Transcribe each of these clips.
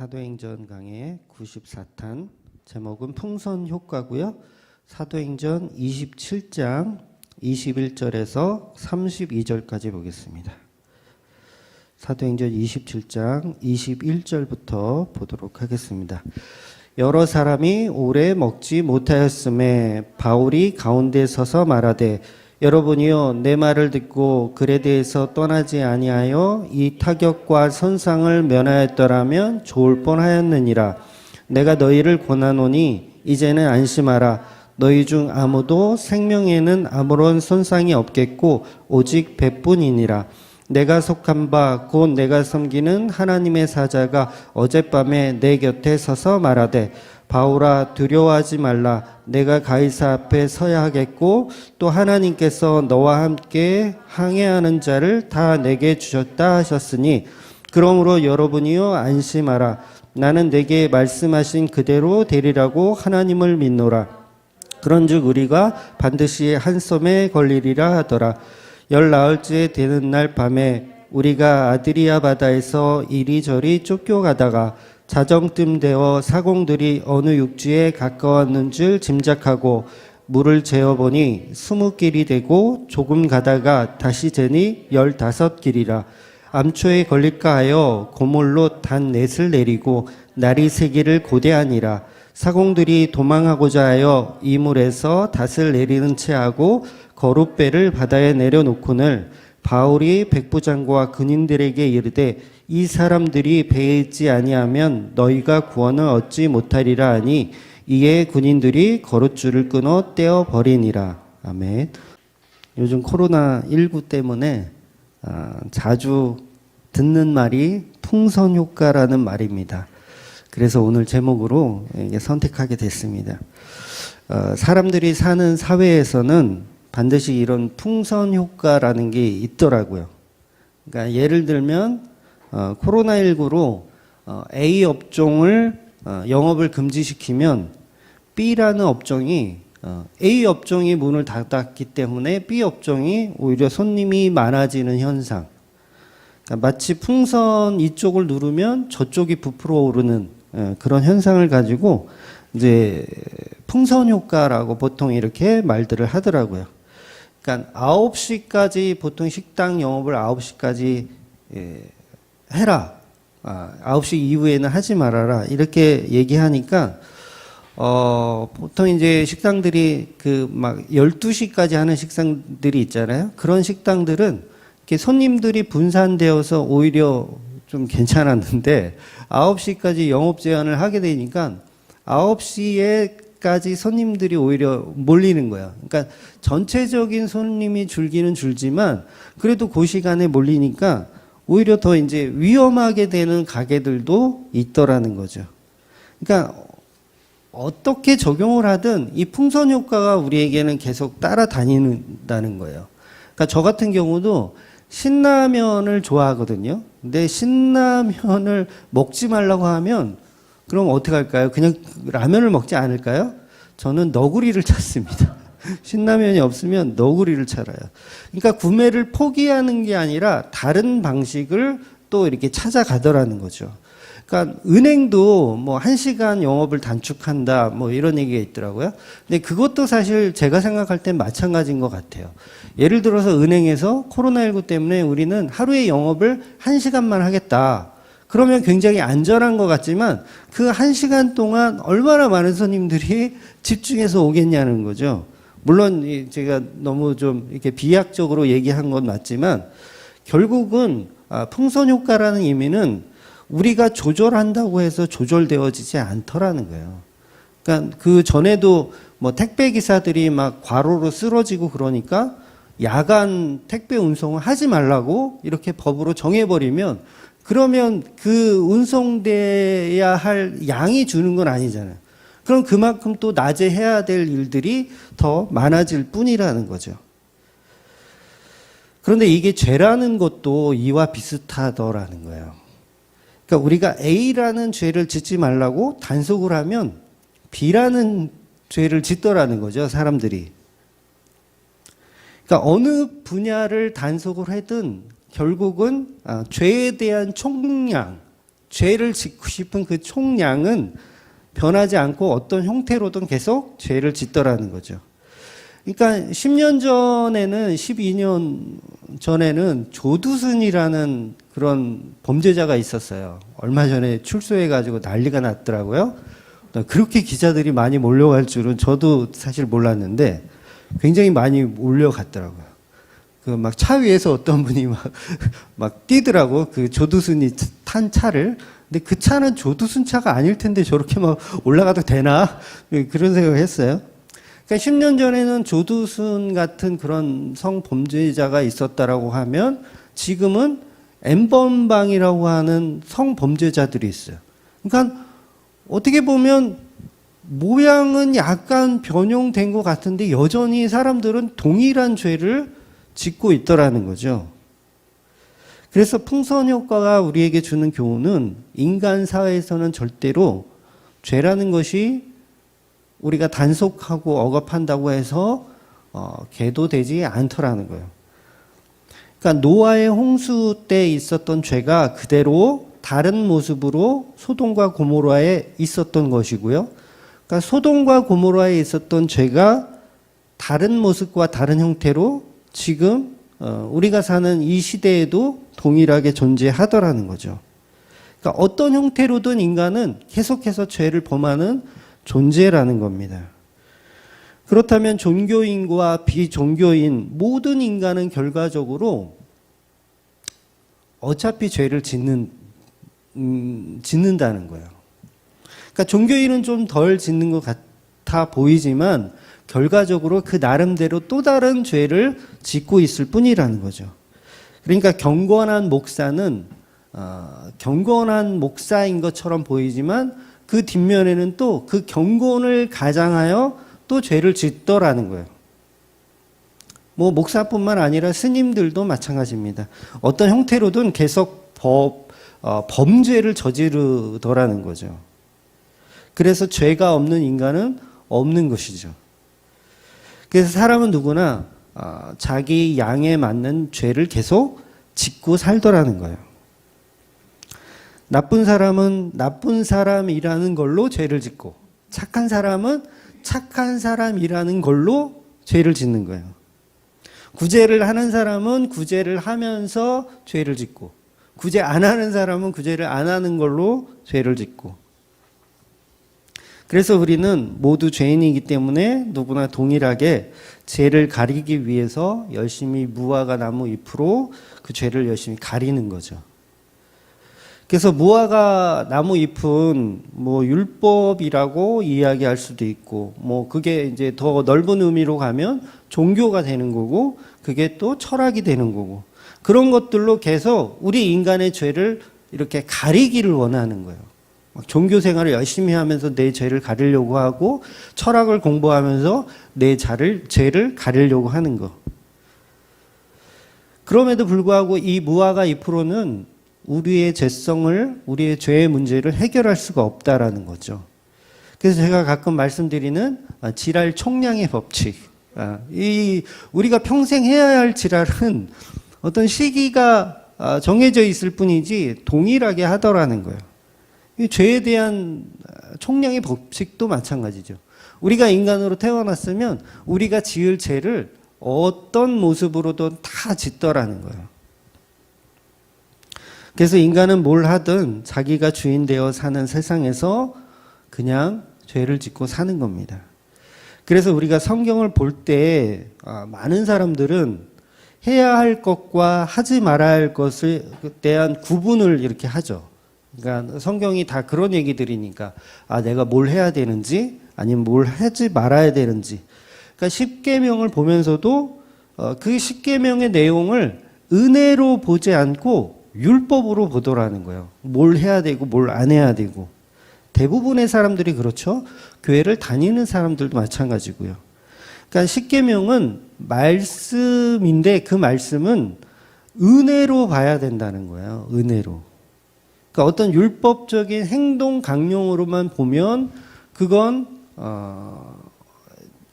사도행전 강의 94탄 제목은 풍선 효과고요. 사도행전 27장 21절에서 32절까지 보겠습니다. 사도행전 27장 21절부터 보도록 하겠습니다. 여러 사람이 오래 먹지 못하였음에 바울이 가운데 서서 말하되 여러분이요 내 말을 듣고 글에 대해서 떠나지 아니하여 이 타격과 선상을 면하였더라면 좋을 뻔하였느니라. 내가 너희를 권하노니 이제는 안심하라. 너희 중 아무도 생명에는 아무런 손상이 없겠고 오직 배뿐이니라. 내가 속한 바 곧 내가 섬기는 하나님의 사자가 어젯밤에 내 곁에 서서 말하되 바울아 두려워하지 말라. 내가 가이사 앞에 서야 하겠고 또 하나님께서 너와 함께 항해하는 자를 다 내게 주셨다 하셨으니 그러므로 여러분이요 안심하라. 나는 내게 말씀하신 그대로 되리라고 하나님을 믿노라. 그런즉 우리가 반드시 한 섬에 걸리리라 하더라. 열 나흘째 되는 날 밤에 우리가 아드리아 바다에서 이리저리 쫓겨가다가 자정쯤 되어 사공들이 어느 육지에 가까웠는 줄 짐작하고 물을 재어보니 20길이 되고 조금 가다가 다시 재니 15길이라. 암초에 걸릴까 하여 고물로 단 넷을 내리고 날이 새기를 고대하니라. 사공들이 도망하고자 하여 이 물에서 닷을 내리는 채 하고 거룻배를 바다에 내려놓고는 바울이 백부장과 근인들에게 이르되 이 사람들이 배에 있지 아니하면 너희가 구원을 얻지 못하리라 하니 이에 군인들이 거룻줄을 끊어 떼어 버리니라. 아멘. 요즘 코로나19 때문에 자주 듣는 말이 풍선 효과라는 말입니다. 그래서 오늘 제목으로 선택하게 됐습니다. 사람들이 사는 사회에서는 반드시 이런 풍선 효과라는 게 있더라고요. 그러니까 예를 들면 코로나19로 A 업종을 영업을 금지시키면 B라는 업종이 A 업종이 문을 닫았기 때문에 B 업종이 오히려 손님이 많아지는 현상. 그러니까 마치 풍선 이쪽을 누르면 저쪽이 부풀어 오르는 그런 현상을 가지고 이제 풍선 효과라고 보통 이렇게 말들을 하더라고요. 그러니까 9시까지 보통 식당 영업을 9시까지 해라. 9시 이후에는 하지 말아라. 이렇게 얘기하니까 보통 이제 식당들이 그 막 12시까지 하는 식당들이 있잖아요. 그런 식당들은 이렇게 손님들이 분산되어서 오히려 좀 괜찮았는데 9시까지 영업 제한을 하게 되니까 9시에까지 손님들이 오히려 몰리는 거야. 그러니까 전체적인 손님이 줄기는 줄지만 그래도 그 시간에 몰리니까 오히려 더 이제 위험하게 되는 가게들도 있더라는 거죠. 그러니까 어떻게 적용을 하든 이 풍선 효과가 우리에게는 계속 따라다닌다는 거예요. 그러니까 저 같은 경우도 신라면을 좋아하거든요. 근데 신라면을 먹지 말라고 하면 그럼 어떻게 할까요? 그냥 라면을 먹지 않을까요? 저는 너구리를 찾습니다. 신라면이 없으면 너구리를 찾아요. 그러니까 구매를 포기하는 게 아니라 다른 방식을 또 이렇게 찾아가더라는 거죠. 그러니까 은행도 뭐 1시간 영업을 단축한다 뭐 이런 얘기가 있더라고요. 근데 그것도 사실 제가 생각할 땐 마찬가지인 것 같아요. 예를 들어서 은행에서 코로나19 때문에 우리는 하루에 영업을 1시간만 하겠다. 그러면 굉장히 안전한 것 같지만 그 1시간 동안 얼마나 많은 손님들이 집중해서 오겠냐는 거죠. 물론 제가 너무 좀 이렇게 비약적으로 얘기한 건 맞지만 결국은 풍선 효과라는 의미는 우리가 조절한다고 해서 조절되어지지 않더라는 거예요. 그러니까 그 전에도 뭐 택배 기사들이 막 과로로 쓰러지고 그러니까 야간 택배 운송을 하지 말라고 이렇게 법으로 정해버리면 그러면 그 운송돼야 할 양이 주는 건 아니잖아요. 그럼 그만큼 또 낮에 해야 될 일들이 더 많아질 뿐이라는 거죠. 그런데 이게 죄라는 것도 이와 비슷하더라는 거예요. 그러니까 우리가 A라는 죄를 짓지 말라고 단속을 하면 B라는 죄를 짓더라는 거죠, 사람들이. 그러니까 어느 분야를 단속을 하든 결국은 죄에 대한 총량, 죄를 짓고 싶은 그 총량은 변하지 않고 어떤 형태로든 계속 죄를 짓더라는 거죠. 그러니까 10년 전에는, 12년 전에는 조두순이라는 그런 범죄자가 있었어요. 얼마 전에 출소해가지고 난리가 났더라고요. 그렇게 기자들이 많이 몰려갈 줄은 저도 사실 몰랐는데 굉장히 많이 몰려갔더라고요. 그 막 차 위에서 어떤 분이 막 뛰더라고. 그 조두순이 탄 차를. 근데 그 차는 조두순 차가 아닐 텐데 저렇게 막 올라가도 되나? 그런 생각을 했어요. 그러니까 10년 전에는 조두순 같은 그런 성범죄자가 있었다라고 하면 지금은 N번방이라고 하는 성범죄자들이 있어요. 그러니까 어떻게 보면 모양은 약간 변형된 것 같은데 여전히 사람들은 동일한 죄를 짓고 있더라는 거죠. 그래서 풍선효과가 우리에게 주는 교훈은 인간 사회에서는 절대로 죄라는 것이 우리가 단속하고 억압한다고 해서 계도되지 않더라는 거예요. 그러니까 노아의 홍수 때 있었던 죄가 그대로 다른 모습으로 소돔과 고모라에 있었던 것이고요. 그러니까 소돔과 고모라에 있었던 죄가 다른 모습과 다른 형태로 지금 우리가 사는 이 시대에도 동일하게 존재하더라는 거죠. 그러니까 어떤 형태로든 인간은 계속해서 죄를 범하는 존재라는 겁니다. 그렇다면 종교인과 비종교인 모든 인간은 결과적으로 어차피 죄를 짓는다는 거예요. 그러니까 종교인은 좀 덜 짓는 것 같아 보이지만 결과적으로 그 나름대로 또 다른 죄를 짓고 있을 뿐이라는 거죠. 그러니까 경건한 목사는 경건한 목사인 것처럼 보이지만 그 뒷면에는 또 그 경건을 가장하여 또 죄를 짓더라는 거예요. 뭐 목사뿐만 아니라 스님들도 마찬가지입니다. 어떤 형태로든 계속 범죄를 저지르더라는 거죠. 그래서 죄가 없는 인간은 없는 것이죠. 그래서 사람은 누구나 자기 양에 맞는 죄를 계속 짓고 살더라는 거예요. 나쁜 사람은 나쁜 사람이라는 걸로 죄를 짓고 착한 사람은 착한 사람이라는 걸로 죄를 짓는 거예요. 구제를 하는 사람은 구제를 하면서 죄를 짓고 구제 안 하는 사람은 구제를 안 하는 걸로 죄를 짓고 그래서 우리는 모두 죄인이기 때문에 누구나 동일하게 죄를 가리기 위해서 열심히 무화과 나무 잎으로 그 죄를 열심히 가리는 거죠. 그래서 무화과 나무 잎은 뭐 율법이라고 이야기할 수도 있고 뭐 그게 이제 더 넓은 의미로 가면 종교가 되는 거고 그게 또 철학이 되는 거고 그런 것들로 계속 우리 인간의 죄를 이렇게 가리기를 원하는 거예요. 막 종교 생활을 열심히 하면서 내 죄를 가리려고 하고 철학을 공부하면서 내 죄를 가리려고 하는 거. 그럼에도 불구하고 이 무화과 잎으로는 우리의 죄성을, 우리의 죄의 문제를 해결할 수가 없다라는 거죠. 그래서 제가 가끔 말씀드리는 지랄 총량의 법칙. 우리가 평생 해야 할 지랄은 어떤 시기가 정해져 있을 뿐이지 동일하게 하더라는 거예요. 이 죄에 대한 총량의 법칙도 마찬가지죠. 우리가 인간으로 태어났으면 우리가 지을 죄를 어떤 모습으로든 다 짓더라는 거예요. 그래서 인간은 뭘 하든 자기가 주인 되어 사는 세상에서 그냥 죄를 짓고 사는 겁니다. 그래서 우리가 성경을 볼 때 많은 사람들은 해야 할 것과 하지 말아야 할 것에 대한 구분을 이렇게 하죠. 그러니까 성경이 다 그런 얘기들이니까 내가 뭘 해야 되는지 아니면 뭘 하지 말아야 되는지 그러니까 십계명을 보면서도 그 십계명의 내용을 은혜로 보지 않고 율법으로 보더라는 거예요. 뭘 해야 되고 뭘 안 해야 되고 대부분의 사람들이 그렇죠. 교회를 다니는 사람들도 마찬가지고요. 그러니까 십계명은 말씀인데 그 말씀은 은혜로 봐야 된다는 거예요. 은혜로. 그러니까 어떤 율법적인 행동 강령으로만 보면 그건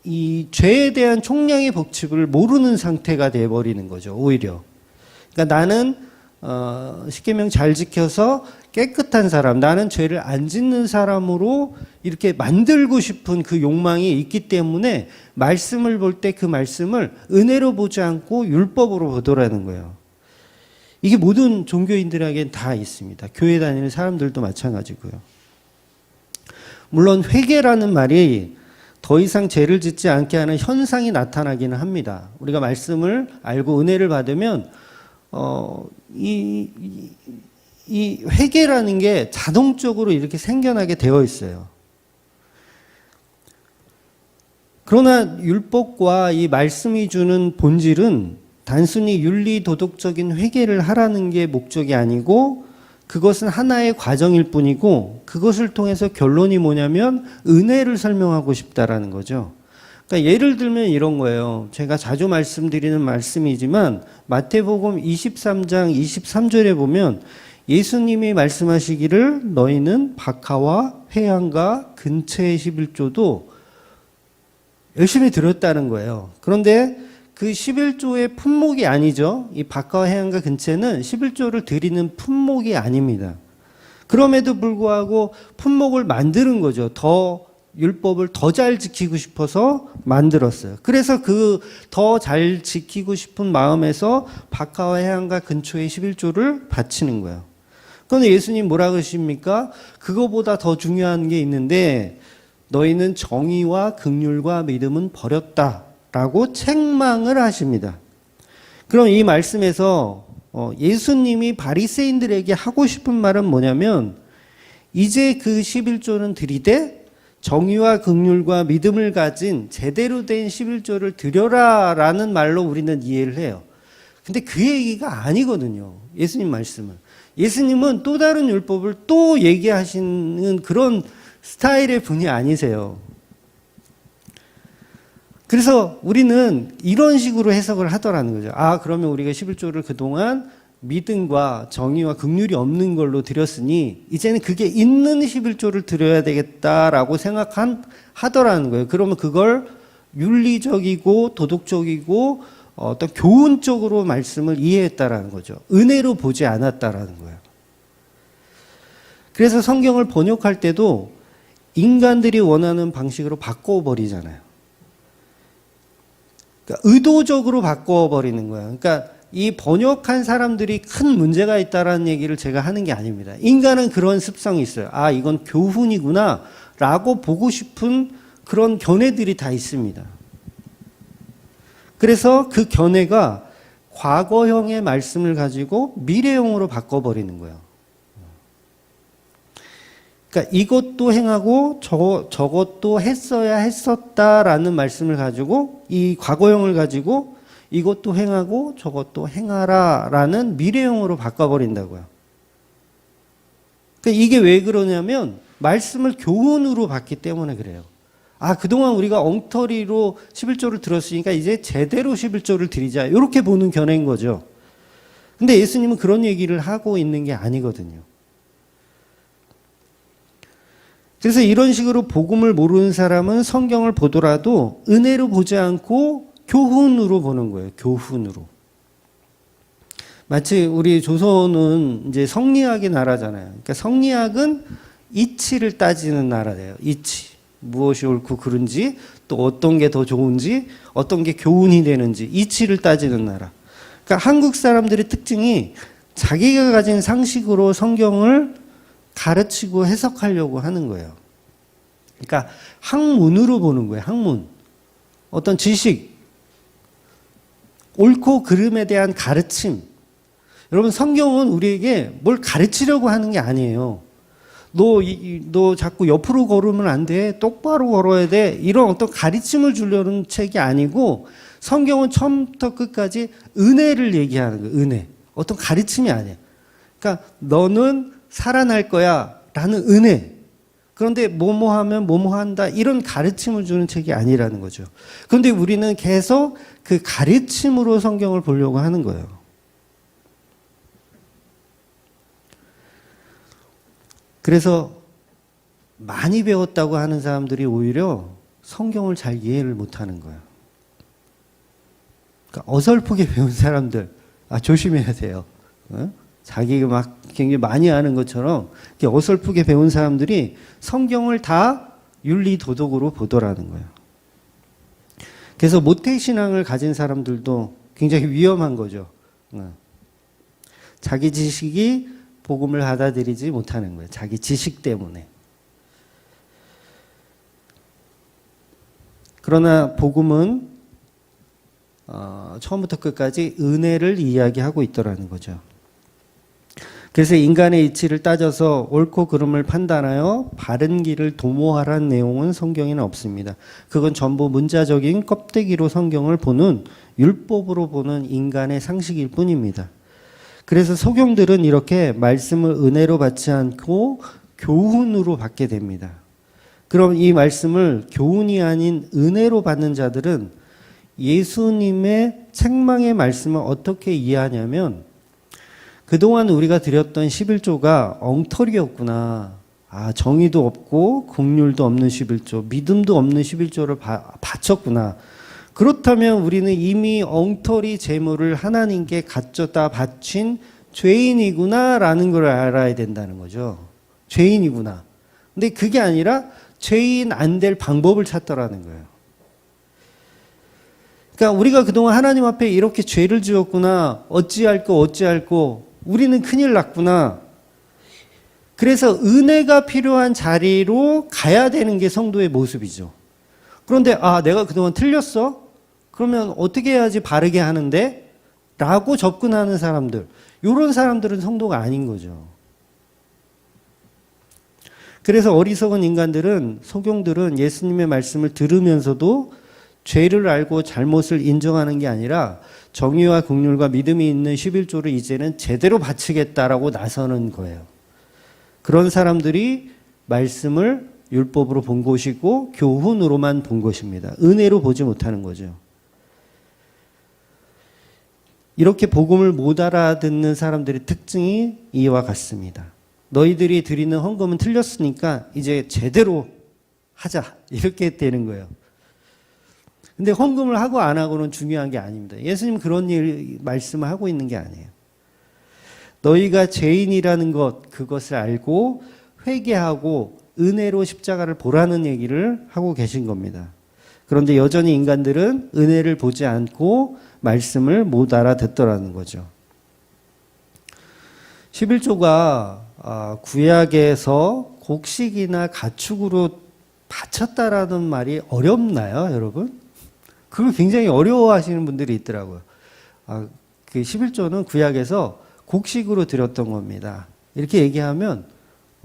이 죄에 대한 총량의 법칙을 모르는 상태가 돼버리는 거죠. 오히려. 그러니까 나는 십계명 잘 지켜서 깨끗한 사람, 나는 죄를 안 짓는 사람으로 이렇게 만들고 싶은 그 욕망이 있기 때문에 말씀을 볼 때 그 말씀을 은혜로 보지 않고 율법으로 보더라는 거예요. 이게 모든 종교인들에겐 다 있습니다. 교회 다니는 사람들도 마찬가지고요. 물론 회개라는 말이 더 이상 죄를 짓지 않게 하는 현상이 나타나기는 합니다. 우리가 말씀을 알고 은혜를 받으면 이 회개라는 게 자동적으로 이렇게 생겨나게 되어 있어요. 그러나 율법과 이 말씀이 주는 본질은 단순히 윤리 도덕적인 회개를 하라는 게 목적이 아니고 그것은 하나의 과정일 뿐이고 그것을 통해서 결론이 뭐냐면 은혜를 설명하고 싶다라는 거죠. 그러니까 예를 들면 이런 거예요. 제가 자주 말씀드리는 말씀이지만 마태복음 23장 23절에 보면 예수님이 말씀하시기를 너희는 박하와 회향과 근처의 11조도 열심히 드렸다는 거예요. 그런데 그 11조의 품목이 아니죠. 이 박하와 회향과 근처는 11조를 드리는 품목이 아닙니다. 그럼에도 불구하고 품목을 만드는 거죠. 더 율법을 더 잘 지키고 싶어서 만들었어요. 그래서 그 더 잘 지키고 싶은 마음에서 박하와 회향과 근초의 11조를 바치는 거예요. 그런데 예수님 뭐라 그러십니까? 그거보다 더 중요한 게 있는데 너희는 정의와 긍휼과 믿음은 버렸다라고 책망을 하십니다. 그럼 이 말씀에서 예수님이 바리새인들에게 하고 싶은 말은 뭐냐면 이제 그 11조는 드리되 정의와 긍휼과 믿음을 가진 제대로 된 11조를 드려라라는 말로 우리는 이해를 해요. 근데 그 얘기가 아니거든요. 예수님 말씀은. 예수님은 또 다른 율법을 또 얘기하시는 그런 스타일의 분이 아니세요. 그래서 우리는 이런 식으로 해석을 하더라는 거죠. 아, 그러면 우리가 11조를 그동안 믿음과 정의와 긍휼이 없는 걸로 드렸으니 이제는 그게 있는 11조를 드려야 되겠다라고 하더라는 거예요. 그러면 그걸 윤리적이고 도덕적이고 어떤 교훈적으로 말씀을 이해했다라는 거죠. 은혜로 보지 않았다라는 거예요. 그래서 성경을 번역할 때도 인간들이 원하는 방식으로 바꿔버리잖아요. 그러니까 의도적으로 바꿔버리는 거예요. 그러니까 이 번역한 사람들이 큰 문제가 있다라는 얘기를 제가 하는 게 아닙니다. 인간은 그런 습성이 있어요. 아, 이건 교훈이구나 라고 보고 싶은 그런 견해들이 다 있습니다. 그래서 그 견해가 과거형의 말씀을 가지고 미래형으로 바꿔버리는 거예요. 그러니까 이것도 행하고 저것도 했어야 했었다라는 말씀을 가지고 이 과거형을 가지고 이것도 행하고 저것도 행하라라는 미래형으로 바꿔버린다고요. 그러니까 이게 왜 그러냐면 말씀을 교훈으로 받기 때문에 그래요. 아, 그동안 우리가 엉터리로 11조를 들었으니까 이제 제대로 11조를 드리자. 이렇게 보는 견해인 거죠. 근데 예수님은 그런 얘기를 하고 있는 게 아니거든요. 그래서 이런 식으로 복음을 모르는 사람은 성경을 보더라도 은혜로 보지 않고 교훈으로 보는 거예요. 교훈으로. 마치 우리 조선은 이제 성리학의 나라잖아요. 그러니까 성리학은 이치를 따지는 나라예요. 이치. 무엇이 옳고 그른지, 또 어떤 게 더 좋은지, 어떤 게 교훈이 되는지, 이치를 따지는 나라. 그러니까 한국 사람들의 특징이 자기가 가진 상식으로 성경을 가르치고 해석하려고 하는 거예요. 그러니까 학문으로 보는 거예요. 학문. 어떤 지식, 옳고 그름에 대한 가르침. 여러분, 성경은 우리에게 뭘 가르치려고 하는 게 아니에요. 너 자꾸 옆으로 걸으면 안 돼. 똑바로 걸어야 돼. 이런 어떤 가르침을 주려는 책이 아니고 성경은 처음부터 끝까지 은혜를 얘기하는 거예요. 은혜. 어떤 가르침이 아니에요. 그러니까 너는 살아날 거야 라는 은혜. 그런데 뭐뭐 하면 뭐뭐 한다 이런 가르침을 주는 책이 아니라는 거죠. 그런데 우리는 계속 그 가르침으로 성경을 보려고 하는 거예요. 그래서 많이 배웠다고 하는 사람들이 오히려 성경을 잘 이해를 못하는 거예요. 그러니까 어설프게 배운 사람들 조심해야 돼요. 자기가 막 굉장히 많이 아는 것처럼 이렇게 어설프게 배운 사람들이 성경을 다 윤리 도덕으로 보더라는 거예요. 그래서 모태신앙을 가진 사람들도 굉장히 위험한 거죠. 자기 지식이 복음을 받아들이지 못하는 거예요. 자기 지식 때문에. 그러나 복음은 처음부터 끝까지 은혜를 이야기하고 있더라는 거죠. 그래서 인간의 이치를 따져서 옳고 그름을 판단하여 바른 길을 도모하라는 내용은 성경에는 없습니다. 그건 전부 문자적인 껍데기로 성경을 보는, 율법으로 보는 인간의 상식일 뿐입니다. 그래서 서경들은 이렇게 말씀을 은혜로 받지 않고 교훈으로 받게 됩니다. 그럼 이 말씀을 교훈이 아닌 은혜로 받는 자들은 예수님의 책망의 말씀을 어떻게 이해하냐면, 그동안 우리가 드렸던 11조가 엉터리였구나. 정의도 없고 긍휼도 없는 11조, 믿음도 없는 11조를 바쳤구나. 그렇다면 우리는 이미 엉터리 재물을 하나님께 갖졌다 바친 죄인이구나라는 걸 알아야 된다는 거죠. 죄인이구나. 근데 그게 아니라 죄인 안 될 방법을 찾더라는 거예요. 그러니까 우리가 그동안 하나님 앞에 이렇게 죄를 지었구나. 어찌할꼬 우리는 큰일 났구나. 그래서 은혜가 필요한 자리로 가야 되는 게 성도의 모습이죠. 그런데 내가 그동안 틀렸어? 그러면 어떻게 해야지 바르게 하는데? 라고 접근하는 사람들, 이런 사람들은 성도가 아닌 거죠. 그래서 어리석은 인간들은, 소경들은 예수님의 말씀을 들으면서도 죄를 알고 잘못을 인정하는 게 아니라 정의와 긍휼과 믿음이 있는 11조를 이제는 제대로 바치겠다라고 나서는 거예요. 그런 사람들이 말씀을 율법으로 본 것이고 교훈으로만 본 것입니다. 은혜로 보지 못하는 거죠. 이렇게 복음을 못 알아듣는 사람들의 특징이 이와 같습니다. 너희들이 드리는 헌금은 틀렸으니까 이제 제대로 하자, 이렇게 되는 거예요. 근데 헌금을 하고 안 하고는 중요한 게 아닙니다. 예수님 그런 말씀을 하고 있는 게 아니에요. 너희가 죄인이라는 그것을 알고 회개하고 은혜로 십자가를 보라는 얘기를 하고 계신 겁니다. 그런데 여전히 인간들은 은혜를 보지 않고 말씀을 못 알아듣더라는 거죠. 11조가 구약에서 곡식이나 가축으로 바쳤다라는 말이 어렵나요, 여러분? 그걸 굉장히 어려워하시는 분들이 있더라고요. 그 11조는 구약에서 곡식으로 드렸던 겁니다. 이렇게 얘기하면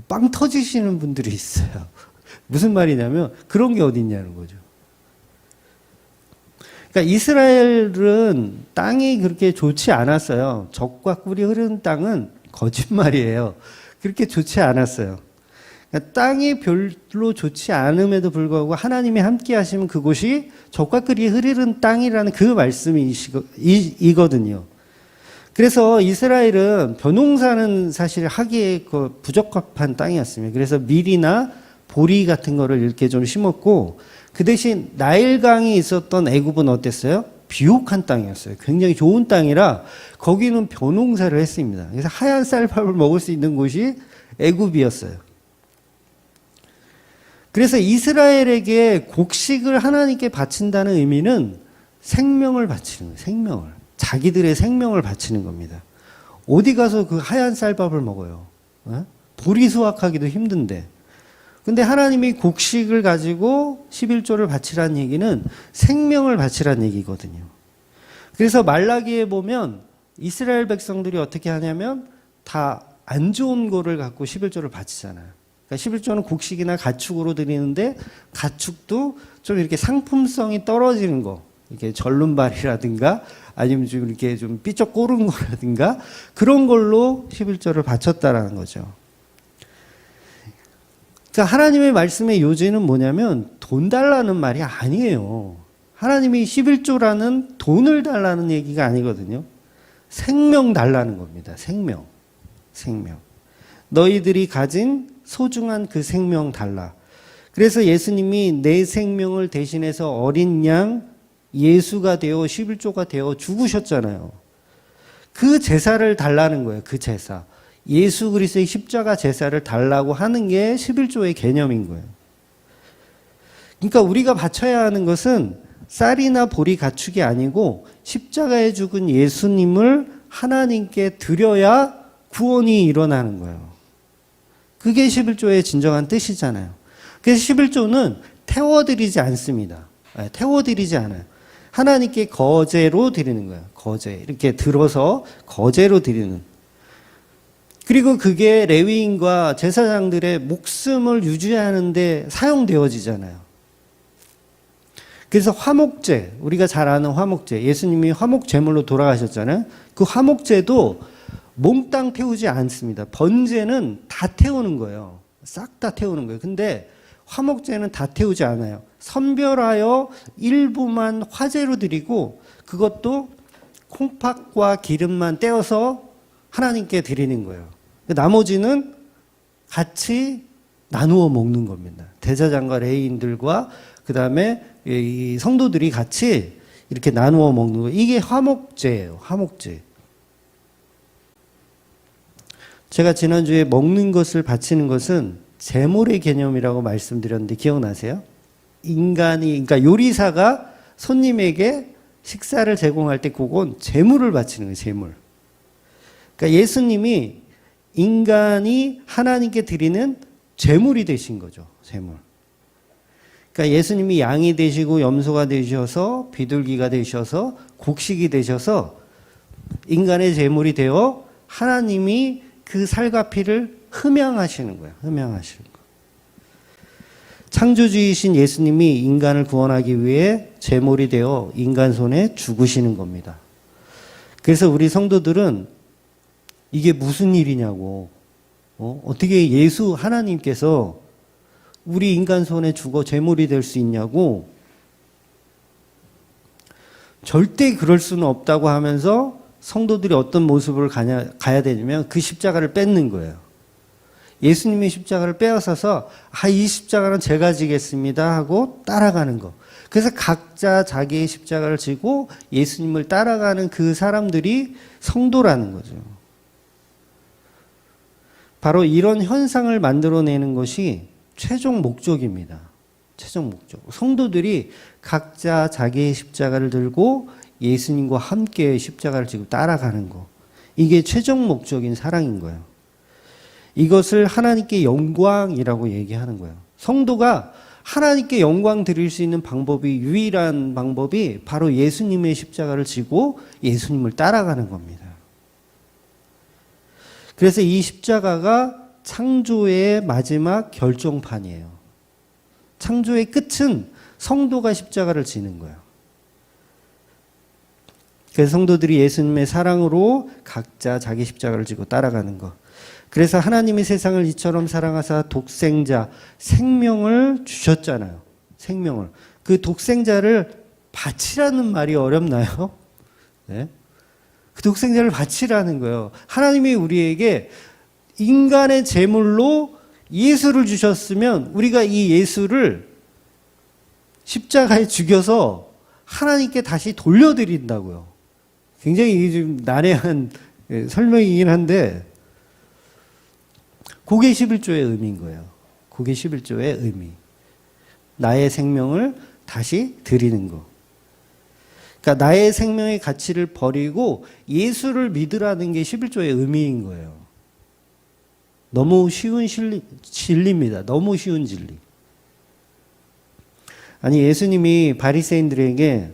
빵 터지시는 분들이 있어요. 무슨 말이냐면 그런 게 어디 있냐는 거죠. 그러니까 이스라엘은 땅이 그렇게 좋지 않았어요. 젖과 꿀이 흐르는 땅은 거짓말이에요. 그렇게 좋지 않았어요. 그러니까 땅이 별로 좋지 않음에도 불구하고 하나님이 함께 하시면 그곳이 젖과 꿀이 흐르는 땅이라는 그 말씀이거든요. 그래서 이스라엘은 벼농사는 사실 하기에 부적합한 땅이었습니다. 그래서 밀이나 보리 같은 거를 이렇게 좀 심었고, 그 대신 나일강이 있었던 애굽은 어땠어요? 비옥한 땅이었어요. 굉장히 좋은 땅이라 거기는 벼농사를 했습니다. 그래서 하얀 쌀밥을 먹을 수 있는 곳이 애굽이었어요. 그래서 이스라엘에게 곡식을 하나님께 바친다는 의미는 생명을 바치는 거예요. 생명을. 자기들의 생명을 바치는 겁니다. 어디 가서 그 하얀 쌀밥을 먹어요? 보리 수확하기도 힘든데. 근데 하나님이 곡식을 가지고 11조를 바치라는 얘기는 생명을 바치라는 얘기거든요. 그래서 말라기에 보면 이스라엘 백성들이 어떻게 하냐면 다 안 좋은 거를 갖고 11조를 바치잖아요. 그러니까 11조는 곡식이나 가축으로 드리는데 가축도 좀 이렇게 상품성이 떨어지는 거, 이렇게 절름발이라든가 아니면 좀 이렇게 좀 삐쩍 꼬른 거라든가 그런 걸로 11조를 바쳤다라는 거죠. 그러니까 하나님의 말씀의 요지는 뭐냐면 돈 달라는 말이 아니에요. 하나님이 11조라는 돈을 달라는 얘기가 아니거든요. 생명 달라는 겁니다. 생명. 너희들이 가진 소중한 그 생명 달라. 그래서 예수님이 내 생명을 대신해서 어린 양 예수가 되어 11조가 되어 죽으셨잖아요. 그 제사를 달라는 거예요. 그 제사. 예수 그리스도의 십자가 제사를 달라고 하는 게 11조의 개념인 거예요. 그러니까 우리가 바쳐야 하는 것은 쌀이나 보리 가축이 아니고 십자가에 죽은 예수님을 하나님께 드려야 구원이 일어나는 거예요. 그게 11조의 진정한 뜻이잖아요. 그래서 11조는 태워드리지 않습니다. 태워드리지 않아요. 하나님께 거제로 드리는 거예요. 거제. 이렇게 들어서 거제로 드리는. 그리고 그게 레위인과 제사장들의 목숨을 유지하는 데 사용되어지잖아요. 그래서 화목제, 우리가 잘 아는 화목제, 예수님이 화목제물로 돌아가셨잖아요. 그 화목제도 몽땅 태우지 않습니다. 번제는 다 태우는 거예요. 싹 다 태우는 거예요. 근데 화목제는 다 태우지 않아요. 선별하여 일부만 화제로 드리고 그것도 콩팥과 기름만 떼어서 하나님께 드리는 거예요. 나머지는 같이 나누어 먹는 겁니다. 대제사장과 레위인들과 그 다음에 이 성도들이 같이 이렇게 나누어 먹는 거예요. 이게 화목제예요. 화목제. 제가 지난주에 먹는 것을 바치는 것은 제물의 개념이라고 말씀드렸는데 기억나세요? 그러니까 요리사가 손님에게 식사를 제공할 때 그건 제물을 바치는 거예요. 제물. 그러니까 예수님이 인간이 하나님께 드리는 제물이 되신 거죠. 제물. 그러니까 예수님이 양이 되시고 염소가 되셔서 비둘기가 되셔서 곡식이 되셔서 인간의 제물이 되어 하나님이 그 살과 피를 흠양하시는 거예요. 흠양하시는 거. 창조주이신 예수님이 인간을 구원하기 위해 제물이 되어 인간 손에 죽으시는 겁니다. 그래서 우리 성도들은 이게 무슨 일이냐고, 어떻게 예수 하나님께서 우리 인간 손에 죽어 제물이 될 수 있냐고, 절대 그럴 수는 없다고 하면서 성도들이 어떤 모습을 가야 되냐면 그 십자가를 뺏는 거예요. 예수님이 십자가를 빼앗아서 이 십자가는 제가 지겠습니다 하고 따라가는 거. 그래서 각자 자기의 십자가를 지고 예수님을 따라가는 그 사람들이 성도라는 거죠. 바로 이런 현상을 만들어내는 것이 최종 목적입니다. 최종 목적. 성도들이 각자 자기의 십자가를 들고 예수님과 함께 십자가를 지고 따라가는 거. 이게 최종 목적인 사랑인 거예요. 이것을 하나님께 영광이라고 얘기하는 거예요. 성도가 하나님께 영광 드릴 수 있는 방법이, 유일한 방법이 바로 예수님의 십자가를 지고 예수님을 따라가는 겁니다. 그래서 이 십자가가 창조의 마지막 결정판이에요. 창조의 끝은 성도가 십자가를 지는 거예요. 그래서 성도들이 예수님의 사랑으로 각자 자기 십자가를 지고 따라가는 것. 그래서 하나님이 세상을 이처럼 사랑하사 독생자, 생명을 주셨잖아요. 생명을. 그 독생자를 바치라는 말이 어렵나요? 네? 그 독생자를 바치라는 거예요. 하나님이 우리에게 인간의 제물로 예수를 주셨으면 우리가 이 예수를 십자가에 죽여서 하나님께 다시 돌려드린다고요. 굉장히 좀 난해한 설명이긴 한데 그게 11조의 의미인 거예요. 그게 11조의 의미. 나의 생명을 다시 드리는 거. 그러니까 나의 생명의 가치를 버리고 예수를 믿으라는 게 11조의 의미인 거예요. 너무 쉬운 진리입니다. 너무 쉬운 진리. 아니 예수님이 바리새인들에게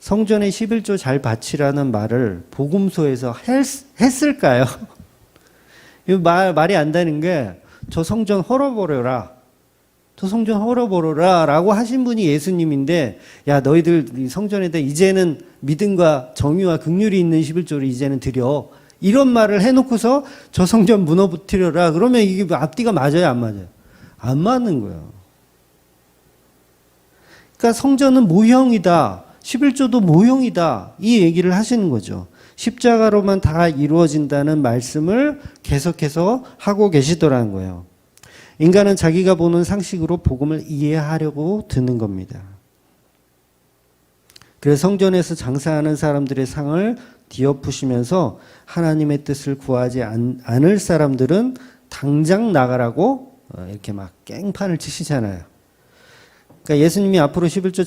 성전에 11조 잘 바치라는 말을 복음서에서 했을까요? 말이 안 되는 게 저 성전 헐어버려라. 저 성전 헐어버려라 라고 하신 분이 예수님인데 야 너희들 성전에다 이제는 믿음과 정의와 긍휼이 있는 11조를 이제는 드려. 이런 말을 해놓고서 저 성전 무너뜨려라. 그러면 이게 앞뒤가 맞아요? 안 맞아요? 안 맞는 거예요. 그러니까 성전은 모형이다. 11조도 모형이다. 이 얘기를 하시는 거죠. 십자가로만 다 이루어진다는 말씀을 계속해서 하고 계시더라는 거예요. 인간은 자기가 보는 상식으로 복음을 이해하려고 드는 겁니다. 그래서 성전에서 장사하는 사람들의 상을 뒤엎으시면서 하나님의 뜻을 구하지 않을 사람들은 당장 나가라고 이렇게 막 깽판을 치시잖아요. 그러니까 예수님이 앞으로 11조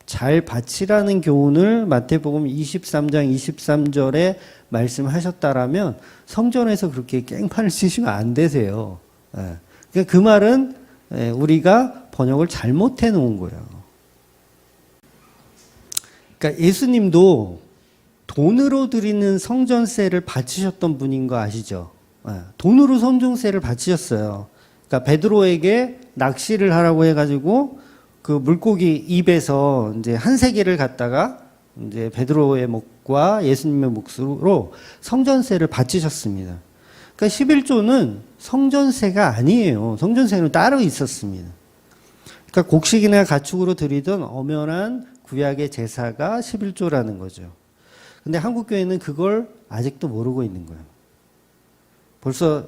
잘 바치라는 교훈을 마태복음 23장 23절에 말씀하셨다라면 성전에서 그렇게 깽판을 치시면 안 되세요. 그러니까 그 말은 우리가 번역을 잘못해 놓은 거예요. 그러니까 예수님도 돈으로 드리는 성전세를 바치셨던 분인 거 아시죠? 돈으로 성전세를 바치셨어요. 그러니까 베드로에게 낚시를 하라고 해가지고 그 물고기 입에서 이제 한 세개를 갖다가 이제 베드로의 몫과 예수님의 몫으로 성전세를 바치셨습니다. 그러니까 11조는 성전세가 아니에요. 성전세는 따로 있었습니다. 그러니까 곡식이나 가축으로 드리던 엄연한 구약의 제사가 11조라는 거죠. 근데 한국교회는 그걸 아직도 모르고 있는 거예요. 벌써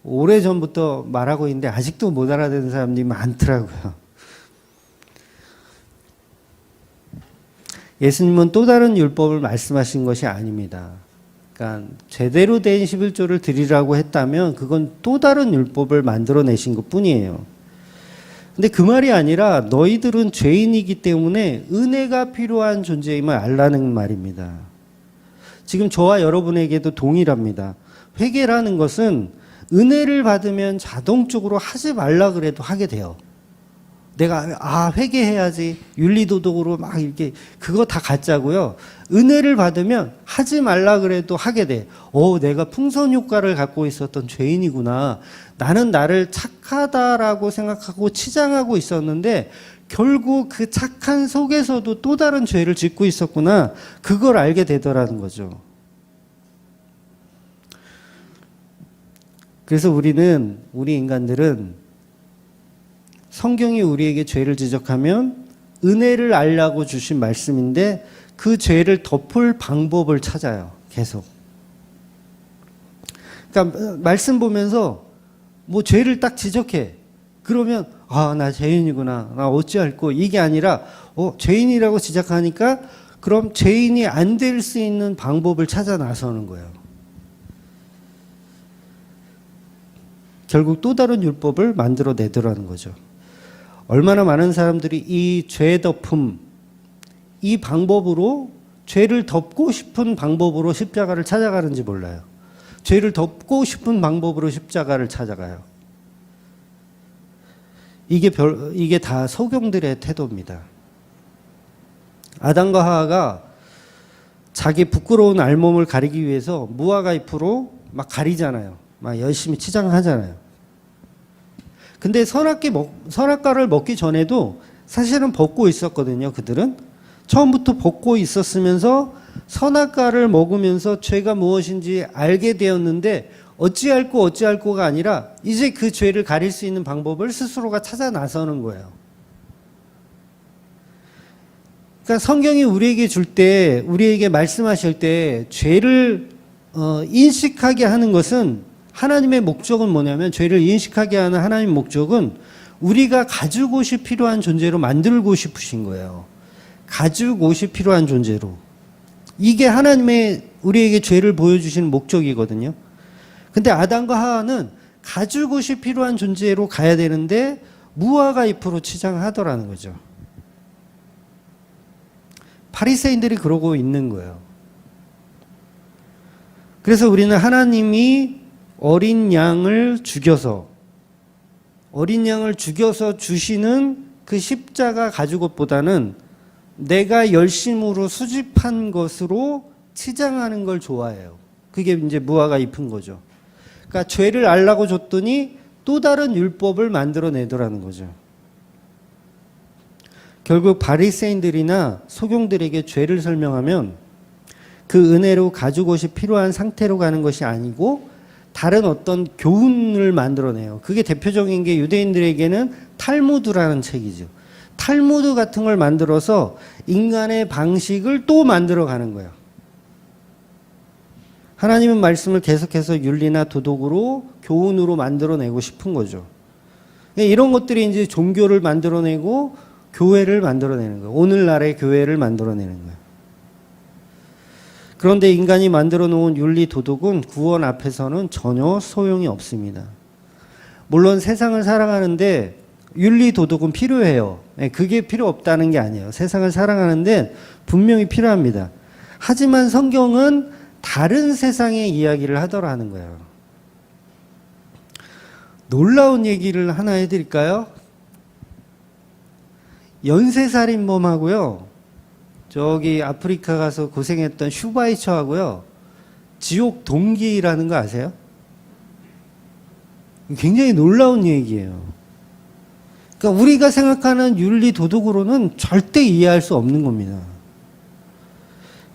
오래전부터 말하고 있는데 아직도 못 알아듣는 사람들이 많더라고요. 예수님은 또 다른 율법을 말씀하신 것이 아닙니다. 그러니까 제대로 된 11조를 드리라고 했다면 그건 또 다른 율법을 만들어내신 것 뿐이에요. 근데 그 말이 아니라 너희들은 죄인이기 때문에 은혜가 필요한 존재임을 알라는 말입니다. 지금 저와 여러분에게도 동일합니다. 회개라는 것은 은혜를 받으면 자동적으로 하지 말라 그래도 하게 돼요. 내가 회개해야지 윤리도덕으로 막 이렇게 그거 다 가짜고요. 은혜를 받으면 하지 말라 그래도 하게 돼. 내가 풍선 효과를 갖고 있었던 죄인이구나. 나는 나를 착하다라고 생각하고 치장하고 있었는데 결국 그 착한 속에서도 또 다른 죄를 짓고 있었구나. 그걸 알게 되더라는 거죠. 그래서 우리 인간들은 성경이 우리에게 죄를 지적하면 은혜를 알라고 주신 말씀인데 그 죄를 덮을 방법을 찾아요. 계속. 그러니까 말씀 보면서 뭐 죄를 딱 지적해. 그러면 나 죄인이구나. 나 어찌할꼬. 이게 아니라 죄인이라고 지적하니까 그럼 죄인이 안 될 수 있는 방법을 찾아 나서는 거예요. 결국 또 다른 율법을 만들어내더라는 거죠. 얼마나 많은 사람들이 이 죄 덮음, 이 방법으로 죄를 덮고 싶은 방법으로 십자가를 찾아가는지 몰라요. 죄를 덮고 싶은 방법으로 십자가를 찾아가요. 이게 다 소경들의 태도입니다. 아담과 하와가 자기 부끄러운 알몸을 가리기 위해서 무화과 잎으로 막 가리잖아요. 막 열심히 치장하잖아요. 근데 선악과를 먹기 전에도 사실은 벗고 있었거든요. 그들은 처음부터 벗고 있었으면서 선악과를 먹으면서 죄가 무엇인지 알게 되었는데 어찌할꼬가 아니라 이제 그 죄를 가릴 수 있는 방법을 스스로가 찾아 나서는 거예요. 그러니까 성경이 우리에게 말씀하실 때 죄를 인식하게 하는 것은 하나님의 목적은 뭐냐면 죄를 인식하게 하는 하나님의 목적은 우리가 가죽 옷이 필요한 존재로 만들고 싶으신 거예요. 가죽 옷이 필요한 존재로. 이게 하나님의 우리에게 죄를 보여주시는 목적이거든요. 근데 아담과 하와는 가죽 옷이 필요한 존재로 가야 되는데 무화과 잎으로 치장하더라는 거죠. 바리새인들이 그러고 있는 거예요. 그래서 우리는 하나님이 어린 양을 죽여서 주시는 그 십자가 가죽옷보다는 내가 열심으로 수집한 것으로 치장하는 걸 좋아해요. 그게 이제 무화과 잎인 거죠. 그러니까 죄를 알라고 줬더니 또 다른 율법을 만들어내더라는 거죠. 결국 바리새인들이나 소경들에게 죄를 설명하면 그 은혜로 가죽옷이 필요한 상태로 가는 것이 아니고 다른 어떤 교훈을 만들어내요. 그게 대표적인 게 유대인들에게는 탈무드라는 책이죠. 탈무드 같은 걸 만들어서 인간의 방식을 또 만들어가는 거예요. 하나님의 말씀을 계속해서 윤리나 도덕으로 교훈으로 만들어내고 싶은 거죠. 이런 것들이 이제 종교를 만들어내고 교회를 만들어내는 거예요. 오늘날의 교회를 만들어내는 거예요. 그런데 인간이 만들어 놓은 윤리 도덕은 구원 앞에서는 전혀 소용이 없습니다. 물론 세상을 살아가는데 윤리 도덕은 필요해요. 그게 필요 없다는 게 아니에요. 세상을 살아가는데 분명히 필요합니다. 하지만 성경은 다른 세상의 이야기를 하더라는 거예요. 놀라운 얘기를 하나 해드릴까요? 연쇄살인범하고요, 저기 아프리카 가서 고생했던 슈바이처하고요, 지옥 동기라는 거 아세요? 굉장히 놀라운 얘기예요. 그러니까 우리가 생각하는 윤리 도덕으로는 절대 이해할 수 없는 겁니다.